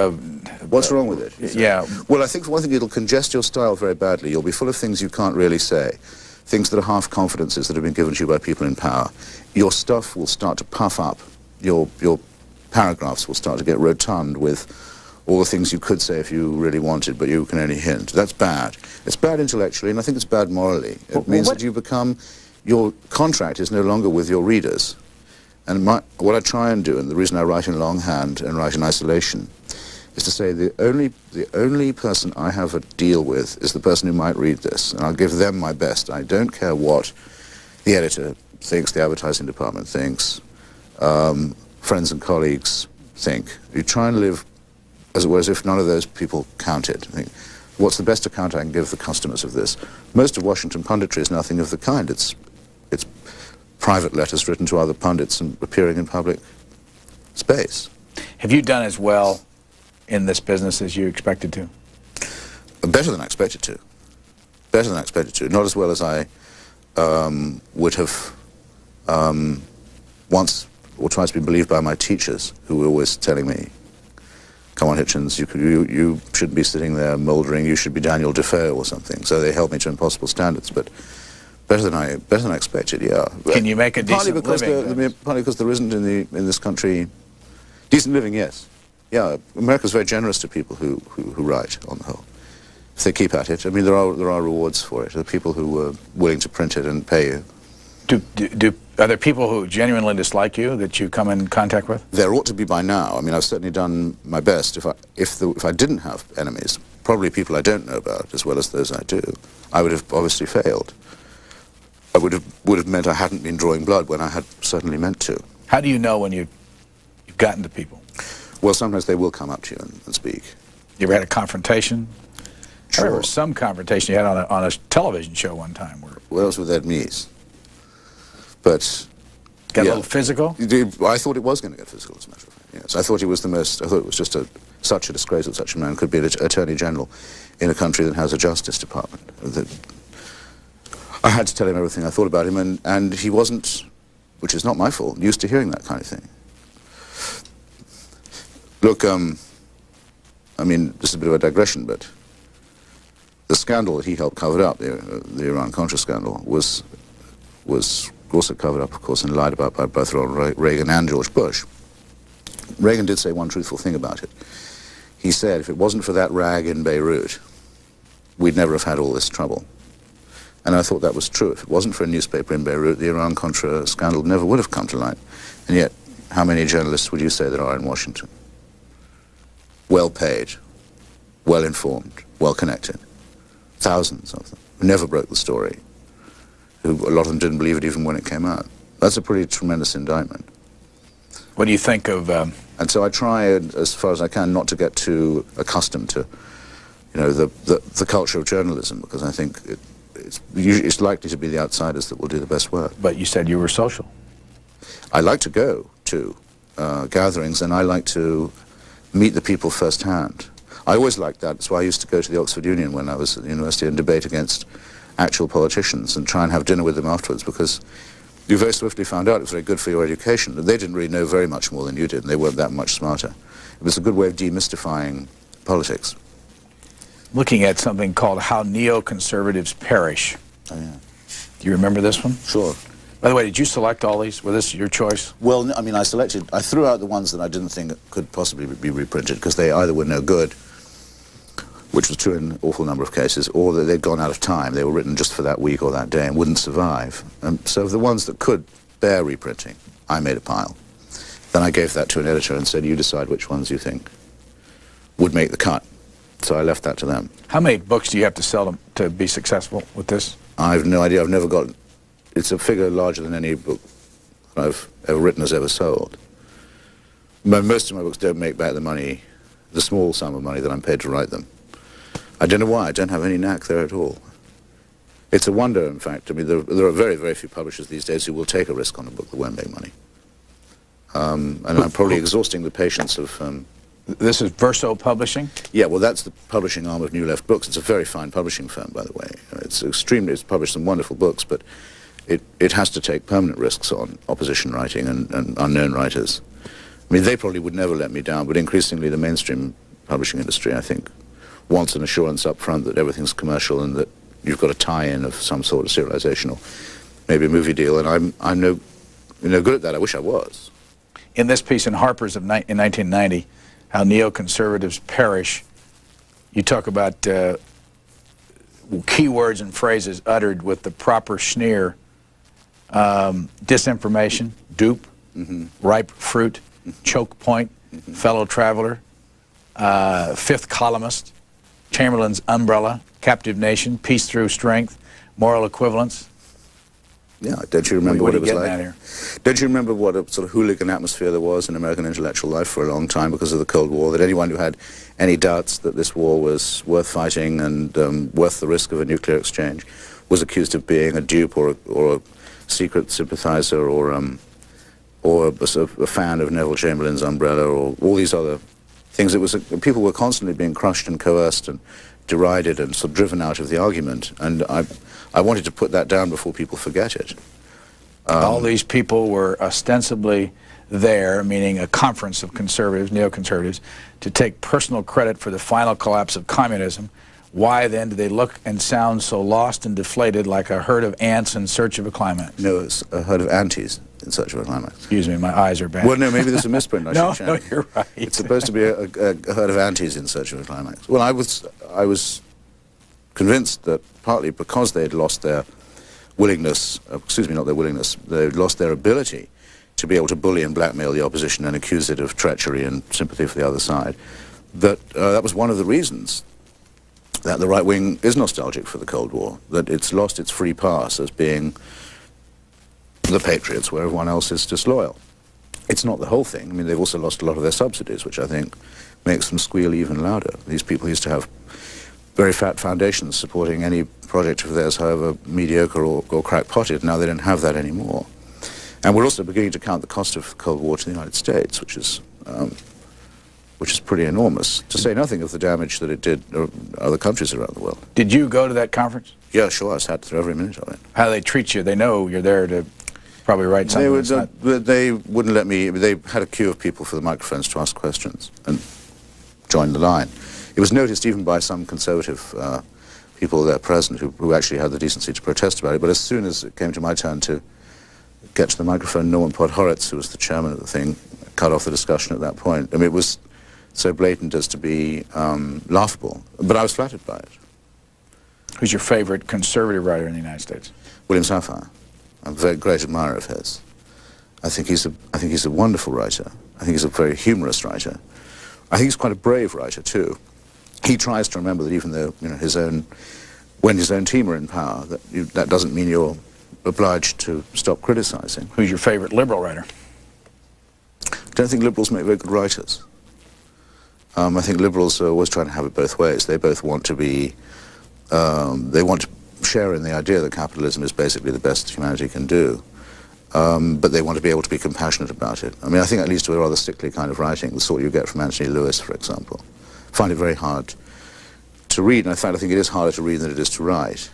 Speaker 2: What's wrong with it?
Speaker 1: Yeah.
Speaker 2: Well, I think for one thing, it'll congest your style very badly. You'll be full of things you can't really say, things that are half-confidences that have been given to you by people in power. Your stuff will start to puff up. Your paragraphs will start to get rotund with all the things you could say if you really wanted, but you can only hint. That's bad. It's bad intellectually, and I think it's bad morally. It means that you become... Your contract is no longer with your readers. And what I try and do, and the reason I write in longhand and write in isolation, is to say the only person I have a deal with is the person who might read this, and I'll give them my best. I don't care what the editor thinks, the advertising department thinks, friends and colleagues think. You try and live, as it were, as if none of those people counted. I think, what's the best account I can give the customers of this? Most of Washington punditry is nothing of the kind. It's private letters written to other pundits and appearing in public space.
Speaker 1: Have you done as well in this business as you expected to?
Speaker 2: Better than I expected to. Better than I expected to. Not as well as I would have once or twice been believed by my teachers, who were always telling me, come on, Hitchens, you shouldn't be sitting there mouldering, you should be Daniel Defoe or something. So they held me to impossible standards, but better than I expected, yeah.
Speaker 1: Can you make a decent living?
Speaker 2: Partly because there isn't in this country... Decent living, yes. Yeah, America's very generous to people who write, on the whole. If they keep at it. I mean, there are rewards for it. There are people who are willing to print it and pay you.
Speaker 1: Are there people who genuinely dislike you that you come in contact with?
Speaker 2: There ought to be by now. I mean, I've certainly done my best. If I didn't have enemies, probably people I don't know about, as well as those I do, I would have obviously failed. I would have meant I hadn't been drawing blood when I had certainly meant to.
Speaker 1: How do you know when you've gotten to people?
Speaker 2: Well, sometimes they will come up to you and speak.
Speaker 1: You ever had a confrontation?
Speaker 2: Sure.
Speaker 1: I remember some confrontation you had on a television show one time.
Speaker 2: Well, it was with Ed Meese. But...
Speaker 1: Got a little physical?
Speaker 2: I thought it was going to get physical, as a matter of fact. Yes, I thought he was the most... I thought it was just such a disgrace that such a man could be an attorney general in a country that has a justice department. I had to tell him everything I thought about him, and he wasn't, which is not my fault, used to hearing that kind of thing. Look, I mean, this is a bit of a digression, but the scandal that he helped cover up, the Iran-Contra scandal, was also covered up, of course, and lied about by both Ronald Reagan and George Bush. Reagan did say one truthful thing about it. He said, if it wasn't for that rag in Beirut, we'd never have had all this trouble. And I thought that was true. If it wasn't for a newspaper in Beirut, the Iran-Contra scandal never would have come to light. And yet, how many journalists would you say there are in Washington? Well-paid, well-informed, well-connected. Thousands of them, who never broke the story. A lot of them didn't believe it even when it came out. That's a pretty tremendous indictment.
Speaker 1: What do you think of...
Speaker 2: And so I try, as far as I can, not to get too accustomed to, you know, the culture of journalism, because I think it's likely to be the outsiders that will do the best work.
Speaker 1: But you said you were social.
Speaker 2: I like to go to gatherings, and I like to meet the people firsthand. I always liked that. That's why I used to go to the Oxford Union when I was at the university and debate against actual politicians and try and have dinner with them afterwards, because you very swiftly found out it was very good for your education. They didn't really know very much more than you did, and they weren't that much smarter. It was a good way of demystifying politics.
Speaker 1: Looking at something called How Neoconservatives Perish.
Speaker 2: Oh, yeah.
Speaker 1: Do you remember this one?
Speaker 2: Sure.
Speaker 1: By the way, did you select all these? Was this your choice?
Speaker 2: Well, I mean, I threw out the ones that I didn't think could possibly be reprinted, because they either were no good, which was true in an awful number of cases, or that they'd gone out of time. They were written just for that week or that day and wouldn't survive. So the ones that could bear reprinting, I made a pile. Then I gave that to an editor and said, you decide which ones you think would make the cut. So I left that to them.
Speaker 1: How many books do you have to sell to be successful with this?
Speaker 2: I have no idea. I've never got... It's a figure larger than any book I've ever written has ever sold. Most of my books don't make back the money, the small sum of money that I'm paid to write them. I don't know why. I don't have any knack there at all. It's a wonder, in fact. I mean, there are very, very few publishers these days who will take a risk on a book that won't make money. And I'm probably exhausting the patience of
Speaker 1: This is Verso Publishing?
Speaker 2: Yeah, well, that's the publishing arm of New Left Books. It's a very fine publishing firm, by the way. It's published some wonderful books, but it has to take permanent risks on opposition writing and unknown writers. I mean, they probably would never let me down, but increasingly the mainstream publishing industry, I think, wants an assurance up front that everything's commercial and that you've got a tie-in of some sort of serialization or maybe a movie deal, and I'm no good at that. I wish I was.
Speaker 1: In this piece in Harper's in 1990, How Neoconservatives Perish, you talk about key words and phrases uttered with the proper sneer: disinformation, dupe, ripe fruit, choke point, fellow traveler, fifth columnist, Chamberlain's umbrella, captive nation, peace through strength, moral equivalence.
Speaker 2: Yeah, don't you remember what it was like?
Speaker 1: Here?
Speaker 2: Don't you remember what a sort of hooligan atmosphere there was in American intellectual life for a long time because of the Cold War, that anyone who had any doubts that this war was worth fighting and worth the risk of a nuclear exchange was accused of being a dupe or a secret sympathizer or a sort of a fan of Neville Chamberlain's umbrella or all these other things. It was people were constantly being crushed and coerced and derided and sort of driven out of the argument, and I wanted to put that down before people forget it.
Speaker 1: All these people were ostensibly there, meaning a conference of conservatives, neoconservatives, to take personal credit for the final collapse of communism. Why then do they look and sound so lost and deflated like a herd of ants in search of a climax?
Speaker 2: No, it's a herd of antis in search of a climax.
Speaker 1: Excuse me, my eyes are bad.
Speaker 2: Well, no, maybe there's a misprint.
Speaker 1: No, you're right.
Speaker 2: It's supposed to be a herd of antis in search of a climax. Well, I was convinced that partly because they had lost their willingness, not their willingness, they'd lost their ability to be able to bully and blackmail the opposition and accuse it of treachery and sympathy for the other side, that that was one of the reasons that the right wing is nostalgic for the Cold War, that it's lost its free pass as being the patriots where everyone else is disloyal. It's not the whole thing. I mean, they've also lost a lot of their subsidies, which I think makes them squeal even louder. These people used to have very fat foundations supporting any project of theirs, however mediocre or crackpotted. Now they don't have that anymore. And we're also beginning to count the cost of the Cold War to the United States, which is pretty enormous, to say nothing of the damage that it did to other countries around the world.
Speaker 1: Did you go to that conference?
Speaker 2: Yeah, sure, I sat through every minute of it.
Speaker 1: How do they treat you? They know you're there to probably write something.
Speaker 2: They wouldn't let me. They had a queue of people for the microphones to ask questions and join the line. It was noticed even by some conservative people there present who actually had the decency to protest about it. But as soon as it came to my turn to get to the microphone, Norman Podhoretz, who was the chairman of the thing, cut off the discussion at that point. I mean, it was so blatant as to be laughable. But I was flattered by it.
Speaker 1: Who's your favorite conservative writer in the United States?
Speaker 2: William Safire. I'm a very great admirer of his. I think he's a wonderful writer. I think he's a very humorous writer. I think he's quite a brave writer too. He tries to remember that even though when his own team are in power, that doesn't mean you're obliged to stop criticizing.
Speaker 1: Who's your favorite liberal writer?
Speaker 2: I don't think liberals make very good writers. I think liberals are always trying to have it both ways. They both want to be, they want to share in the idea that capitalism is basically the best humanity can do, but they want to be able to be compassionate about it. I mean, I think that leads to a rather sickly kind of writing, the sort you get from Anthony Lewis, for example. I find it very hard to read, and in fact I think it is harder to read than it is to write.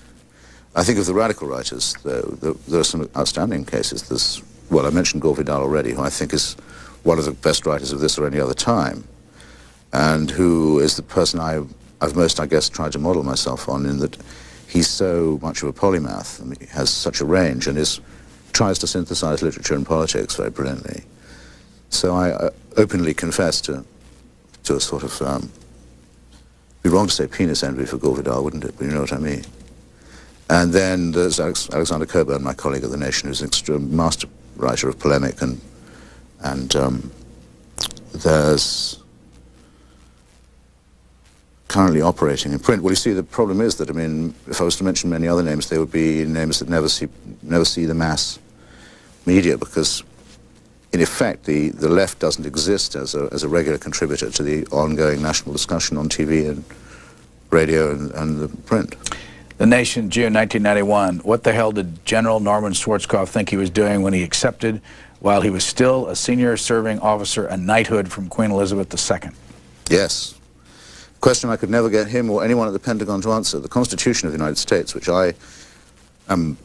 Speaker 2: I think of the radical writers, though, there are some outstanding cases. Well, I mentioned Gore Vidal already, who I think is one of the best writers of this or any other time, and who is the person I've most, I guess, tried to model myself on, in that he's so much of a polymath. I mean, he has such a range and tries to synthesize literature and politics very brilliantly. So I openly confess to a sort of, it'd be wrong to say penis envy for Gore Vidal, wouldn't it? But you know what I mean. And then there's Alexander Cockburn, my colleague at The Nation, who's an extreme master writer of polemic, and there's currently operating in print. Well, you see, the problem is that, I mean, if I was to mention many other names, they would be names that never see the mass media, because in effect the left doesn't exist as a regular contributor to the ongoing national discussion on TV and radio and the print.
Speaker 1: The Nation, June 1991. What the hell did General Norman Schwarzkopf think he was doing when he accepted, while he was still a senior serving officer, a knighthood from Queen Elizabeth II?
Speaker 2: Yes. Question I could never get him or anyone at the Pentagon to answer. The Constitution of the United States, which I am,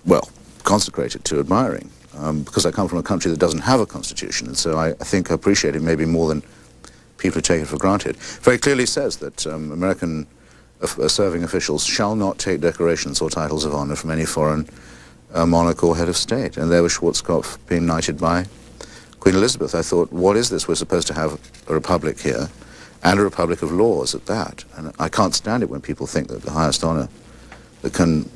Speaker 2: well, consecrated to admiring, because I come from a country that doesn't have a constitution, and so I think I appreciate it maybe more than people who take it for granted. Very clearly says that American serving officials shall not take decorations or titles of honor from any foreign monarch or head of state. And there was Schwarzkopf being knighted by Queen Elizabeth. I thought, what is this? We're supposed to have a republic here, and a republic of laws at that. And I can't stand it when people think that the highest honor that can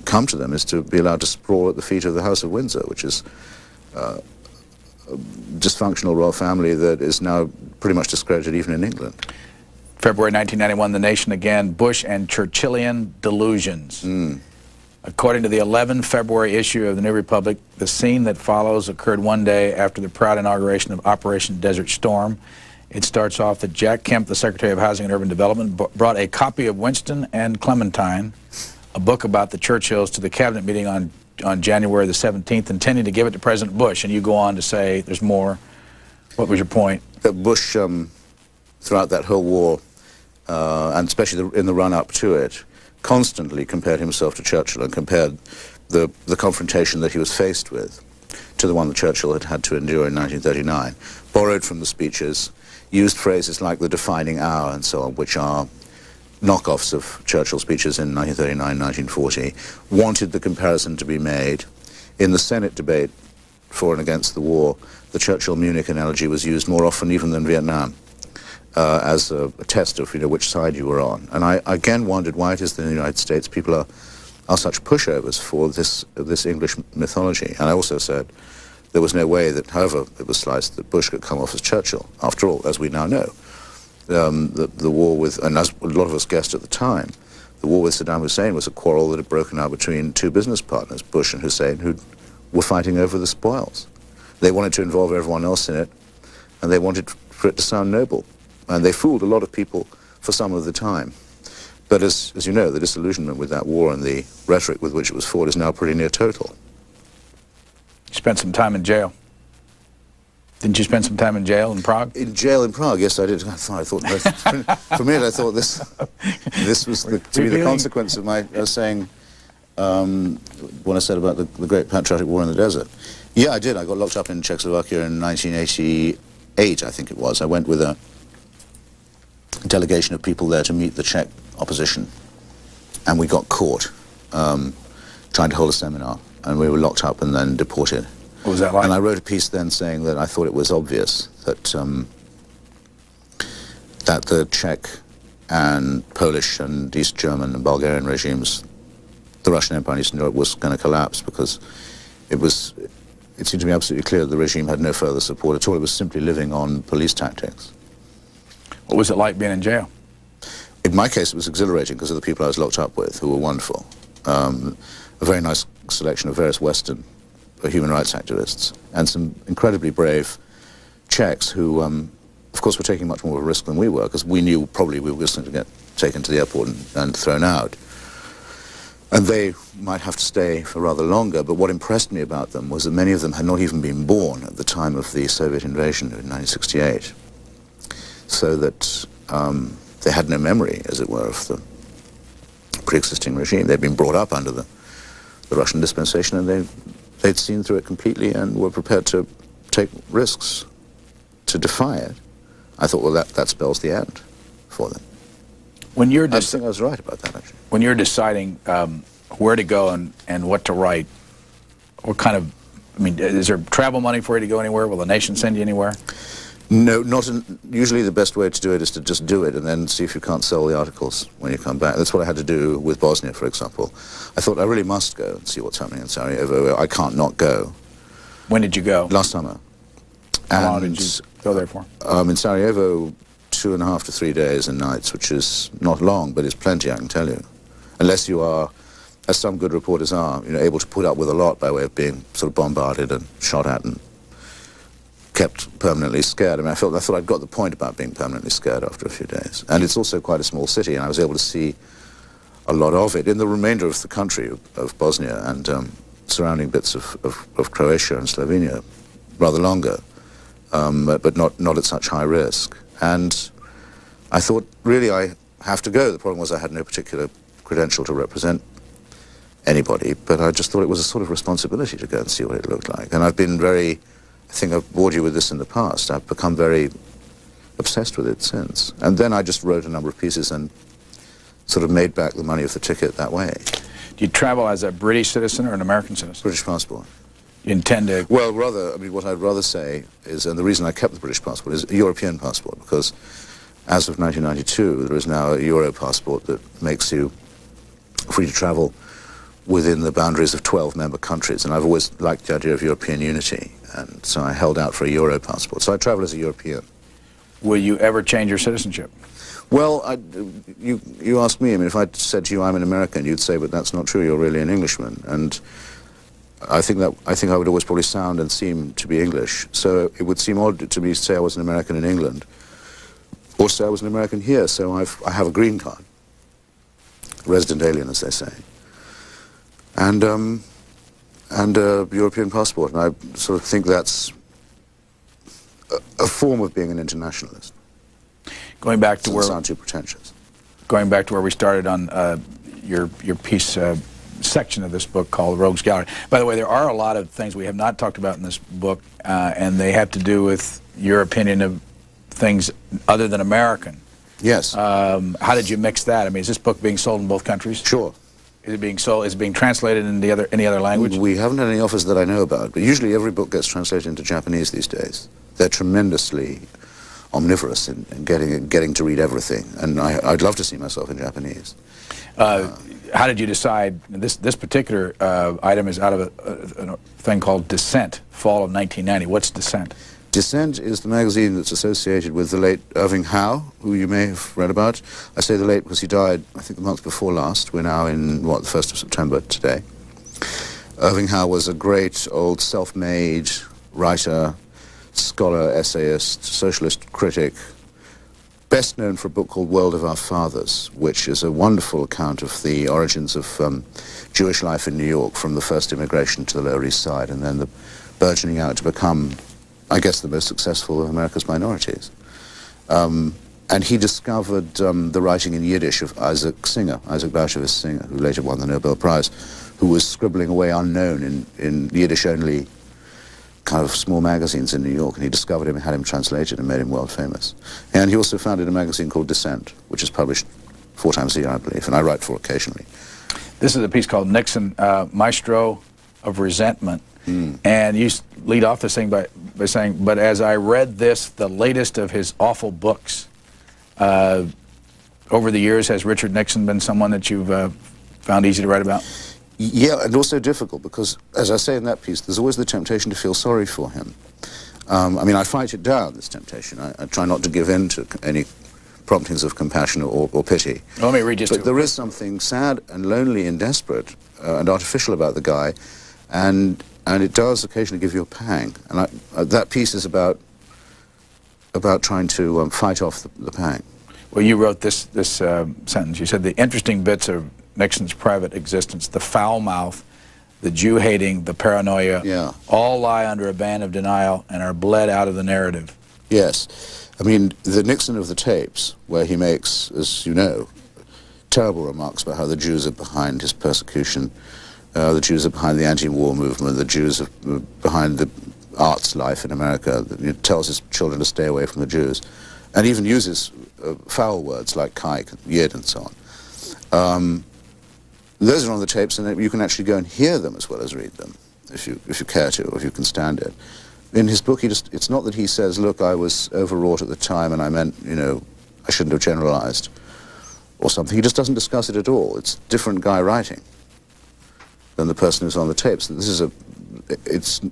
Speaker 2: come to them is to be allowed to sprawl at the feet of the House of Windsor, which is a dysfunctional royal family that is now pretty much discredited even in England.
Speaker 1: February 1991, The Nation again, Bush and Churchillian delusions. According to the 11 February issue of the New Republic, the scene that follows occurred one day after the proud inauguration of Operation Desert Storm. It starts off that Jack Kemp, the Secretary of Housing and Urban Development, brought a copy of Winston and Clementine, a book about the Churchills, to the cabinet meeting on January the 17th, intending to give it to President Bush. And you go on to say there's more. What was your point?
Speaker 2: That Bush, throughout that whole war, and especially in the run-up to it, constantly compared himself to Churchill and compared the confrontation that he was faced with to the one that Churchill had had to endure in 1939, borrowed from the speeches, used phrases like the defining hour and so on, which are knockoffs of Churchill's speeches in 1939, 1940, wanted the comparison to be made. In the Senate debate for and against the war, the Churchill-Munich analogy was used more often even than Vietnam as a test of which side you were on. And I again wondered why it is that in the United States people are such pushovers for this English mythology. And I also said there was no way that, however it was sliced, that Bush could come off as Churchill. After all, as we now know, the war with, and as a lot of us guessed at the time, the war with Saddam Hussein was a quarrel that had broken out between two business partners, Bush and Hussein, who were fighting over the spoils. They wanted to involve everyone else in it, and they wanted for it to sound noble. And they fooled a lot of people for some of the time. But as you know, the disillusionment with that war and the rhetoric with which it was fought is now pretty near total.
Speaker 1: You spent some time in jail. Didn't you spend some time in jail in Prague?
Speaker 2: In jail in Prague, yes, I did. I thought for me, I thought this was to be the consequence of my saying when I said about the Great Patriotic War in the Desert. Yeah, I did. I got locked up in Czechoslovakia in 1988, I think it was. I went with a delegation of people there to meet the Czech opposition, and we got caught trying to hold a seminar, and we were locked up and then deported.
Speaker 1: What was that like?
Speaker 2: And I wrote a piece then saying that I thought it was obvious that that the Czech and Polish and East German and Bulgarian regimes, the Russian Empire in Eastern Europe, was going to collapse, because it seemed to me absolutely clear that the regime had no further support at all. It was simply living on police tactics.
Speaker 1: What was it like being in jail?
Speaker 2: In my case, it was exhilarating because of the people I was locked up with, who were wonderful. A very nice selection of various Western human rights activists, and some incredibly brave Czechs who, of course, were taking much more of a risk than we were, because we knew probably we were just going to get taken to the airport and thrown out. And they might have to stay for rather longer, but what impressed me about them was that many of them had not even been born at the time of the Soviet invasion in 1968. So that they had no memory, as it were, of the pre-existing regime. They'd been brought up under the Russian dispensation, and they'd seen through it completely and were prepared to take risks to defy it. I thought, well, that spells the end for them.
Speaker 1: When you're
Speaker 2: I think I was right about that, actually.
Speaker 1: When you're deciding where to go and what to write, what kind of, I mean, is there travel money for you to go anywhere? Will the nation send you anywhere?
Speaker 2: No, usually the best way to do it is to just do it and then see if you can't sell the articles when you come back. That's what I had to do with Bosnia, for example. I thought I really must go and see what's happening in Sarajevo. I can't not go.
Speaker 1: When did you go?
Speaker 2: Last summer.
Speaker 1: How long did you go there for?
Speaker 2: In Sarajevo, 2.5 to 3 days and nights, which is not long, but it's plenty, I can tell you. Unless you are, as some good reporters are, able to put up with a lot by way of being sort of bombarded and shot at and kept permanently scared. I mean, I thought I'd got the point about being permanently scared after a few days. And it's also quite a small city, and I was able to see a lot of it. In the remainder of the country of Bosnia and surrounding bits of Croatia and Slovenia, rather longer, but not at such high risk. And I thought, really, I have to go. The problem was I had no particular credential to represent anybody, but I just thought it was a sort of responsibility to go and see what it looked like. And I've been very, I think I've bored you with this in the past, I've become very obsessed with it since. And then I just wrote a number of pieces and sort of made back the money of the ticket that way.
Speaker 1: Do you travel as a British citizen or an American citizen?
Speaker 2: British passport.
Speaker 1: You intend to...
Speaker 2: Well, rather, I mean, what I'd rather say is, and the reason I kept the British passport is a European passport, because as of 1992, there is now a Euro passport that makes you free to travel within the boundaries of 12 member countries, and I've always liked the idea of European unity, and so I held out for a Euro passport. So I travel as a European.
Speaker 1: Will you ever change your citizenship?
Speaker 2: Well, you ask me. I mean, if I said to you I'm an American, you'd say, but that's not true, you're really an Englishman. And I think I would always probably sound and seem to be English. So it would seem odd to me to say I was an American in England, or say I was an American here. So I have a green card, resident alien, as they say, and a European passport. And I sort of think that's a form of being an internationalist.
Speaker 1: Going back to
Speaker 2: Doesn't sound too pretentious.
Speaker 1: Going back to where we started on your piece section of this book called Rogues Gallery. By the way, there are a lot of things we have not talked about in this book, and they have to do with your opinion of things other than American.
Speaker 2: Yes.
Speaker 1: How did you mix that? I mean, is this book being sold in both countries?
Speaker 2: Sure.
Speaker 1: Is it being sold? Is it being translated into any other language?
Speaker 2: We haven't had any offers that I know about, but usually every book gets translated into Japanese these days. They're tremendously omnivorous in getting to read everything, and I'd love to see myself in Japanese.
Speaker 1: How did you decide? This particular item is out of a thing called Descent, fall of 1990. What's Descent?
Speaker 2: Descent is the magazine that's associated with the late Irving Howe, who you may have read about. I say the late because he died, I think, the month before last. We're now in, what, the 1st of September today. Irving Howe was a great old self-made writer, scholar, essayist, socialist critic, best known for a book called World of Our Fathers, which is a wonderful account of the origins of Jewish life in New York, from the first immigration to the Lower East Side, and then the burgeoning out to become, I guess, the most successful of America's minorities. And he discovered the writing in Yiddish of Isaac Bashevis Singer, who later won the Nobel Prize, who was scribbling away unknown in Yiddish-only kind of small magazines in New York, and he discovered him and had him translated and made him world famous. And he also founded a magazine called Dissent, which is published 4 times a year, I believe, and I write for occasionally.
Speaker 1: This is a piece called Nixon, Maestro of Resentment. And you lead off this thing by saying, but as I read this, the latest of his awful books, over the years, has Richard Nixon been someone that you've found easy to write about?
Speaker 2: Yeah, and also difficult, because, as I say in that piece, there's always the temptation to feel sorry for him. I mean, I fight it down, this temptation. I try not to give in to any promptings of compassion or pity.
Speaker 1: Well, let me read just
Speaker 2: But there is something sad and lonely and desperate and artificial about the guy, and it does occasionally give you a pang. And that piece is about trying to fight off the pang.
Speaker 1: Well, you wrote this sentence. You said, the interesting bits of Nixon's private existence, the foul mouth, the Jew-hating, the paranoia, all lie under a ban of denial and are bled out of the narrative.
Speaker 2: Yes. I mean, the Nixon of the tapes, where he makes, as you know, terrible remarks about how the Jews are behind his persecution, the Jews are behind the anti-war movement, the Jews are behind the arts life in America, he tells his children to stay away from the Jews, and even uses foul words like kike, yid, and so on. Those are on the tapes, and you can actually go and hear them as well as read them, if you care to, or if you can stand it. In his book, it's not that he says, look, I was overwrought at the time and I meant, you know, I shouldn't have generalized, or something. He just doesn't discuss it at all. It's a different guy writing than the person who's on the tapes. It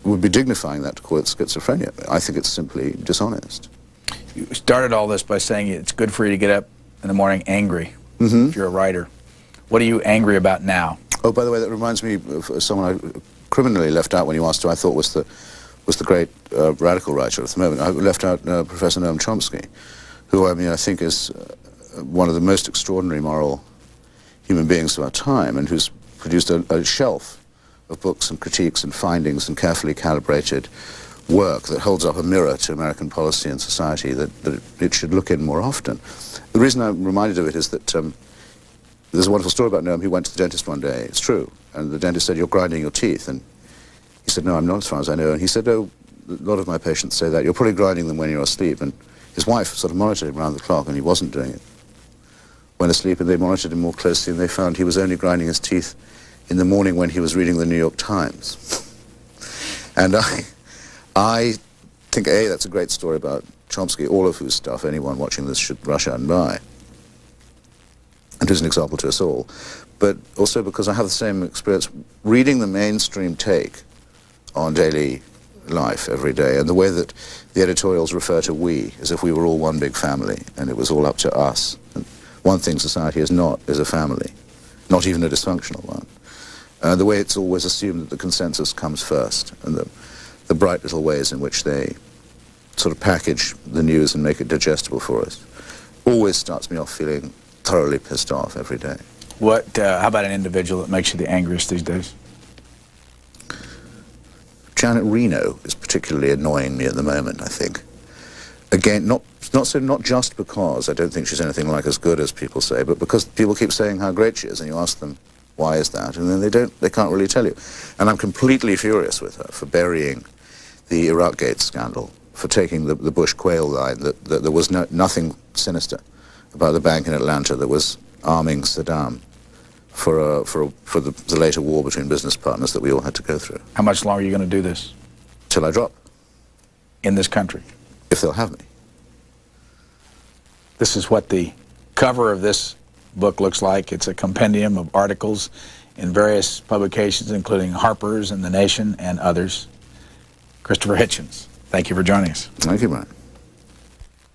Speaker 2: would be dignifying that to call it schizophrenia. I think it's simply dishonest.
Speaker 1: You started all this by saying it's good for you to get up in the morning angry, if you're a writer. What are you angry about now? Oh,
Speaker 2: by the way, that reminds me of someone I criminally left out when you asked who I thought was the great radical writer at the moment. I left out Professor Noam Chomsky, who, I mean, I think is one of the most extraordinary moral human beings of our time, and who's produced a shelf of books and critiques and findings and carefully calibrated work that holds up a mirror to American policy and society that it should look in more often. The reason I'm reminded of it is that there's a wonderful story about Noam. He went to the dentist one day, it's true, and the dentist said, "You're grinding your teeth," and he said, "No, I'm not, as far as I know." And he said, "Oh, a lot of my patients say that. You're probably grinding them when you're asleep." And his wife sort of monitored him around the clock, and he wasn't doing it. Went asleep, and they monitored him more closely, and they found he was only grinding his teeth in the morning when he was reading the New York Times. And I think, A, that's a great story about Chomsky, all of whose stuff anyone watching this should rush out and buy, and who's an example to us all. But also because I have the same experience reading the mainstream take on daily life every day, and the way that the editorials refer to we, as if we were all one big family, and it was all up to us. And one thing society is not is a family, not even a dysfunctional one. The way it's always assumed that the consensus comes first, and the bright little ways in which they sort of package the news and make it digestible for us, always starts me off feeling thoroughly pissed off every day.
Speaker 1: How about an individual that makes you the angriest these days?
Speaker 2: Janet Reno is particularly annoying me at the moment, I think. Again, not just because I don't think she's anything like as good as people say, but because people keep saying how great she is, and you ask them, why is that? And then they can't really tell you. And I'm completely furious with her for burying the Iraq-Gate scandal, for taking the Bush Quayle line, that there was nothing sinister about the bank in Atlanta that was arming Saddam for the later war between business partners that we all had to go through.
Speaker 1: How much longer are you going to do this?
Speaker 2: Till I drop.
Speaker 1: In this country?
Speaker 2: If they'll have me.
Speaker 1: This is what the cover of this book looks like. It's a compendium of articles in various publications, including Harper's and The Nation and others. Christopher Hitchens, thank you for joining us.
Speaker 2: Thank you, Brian.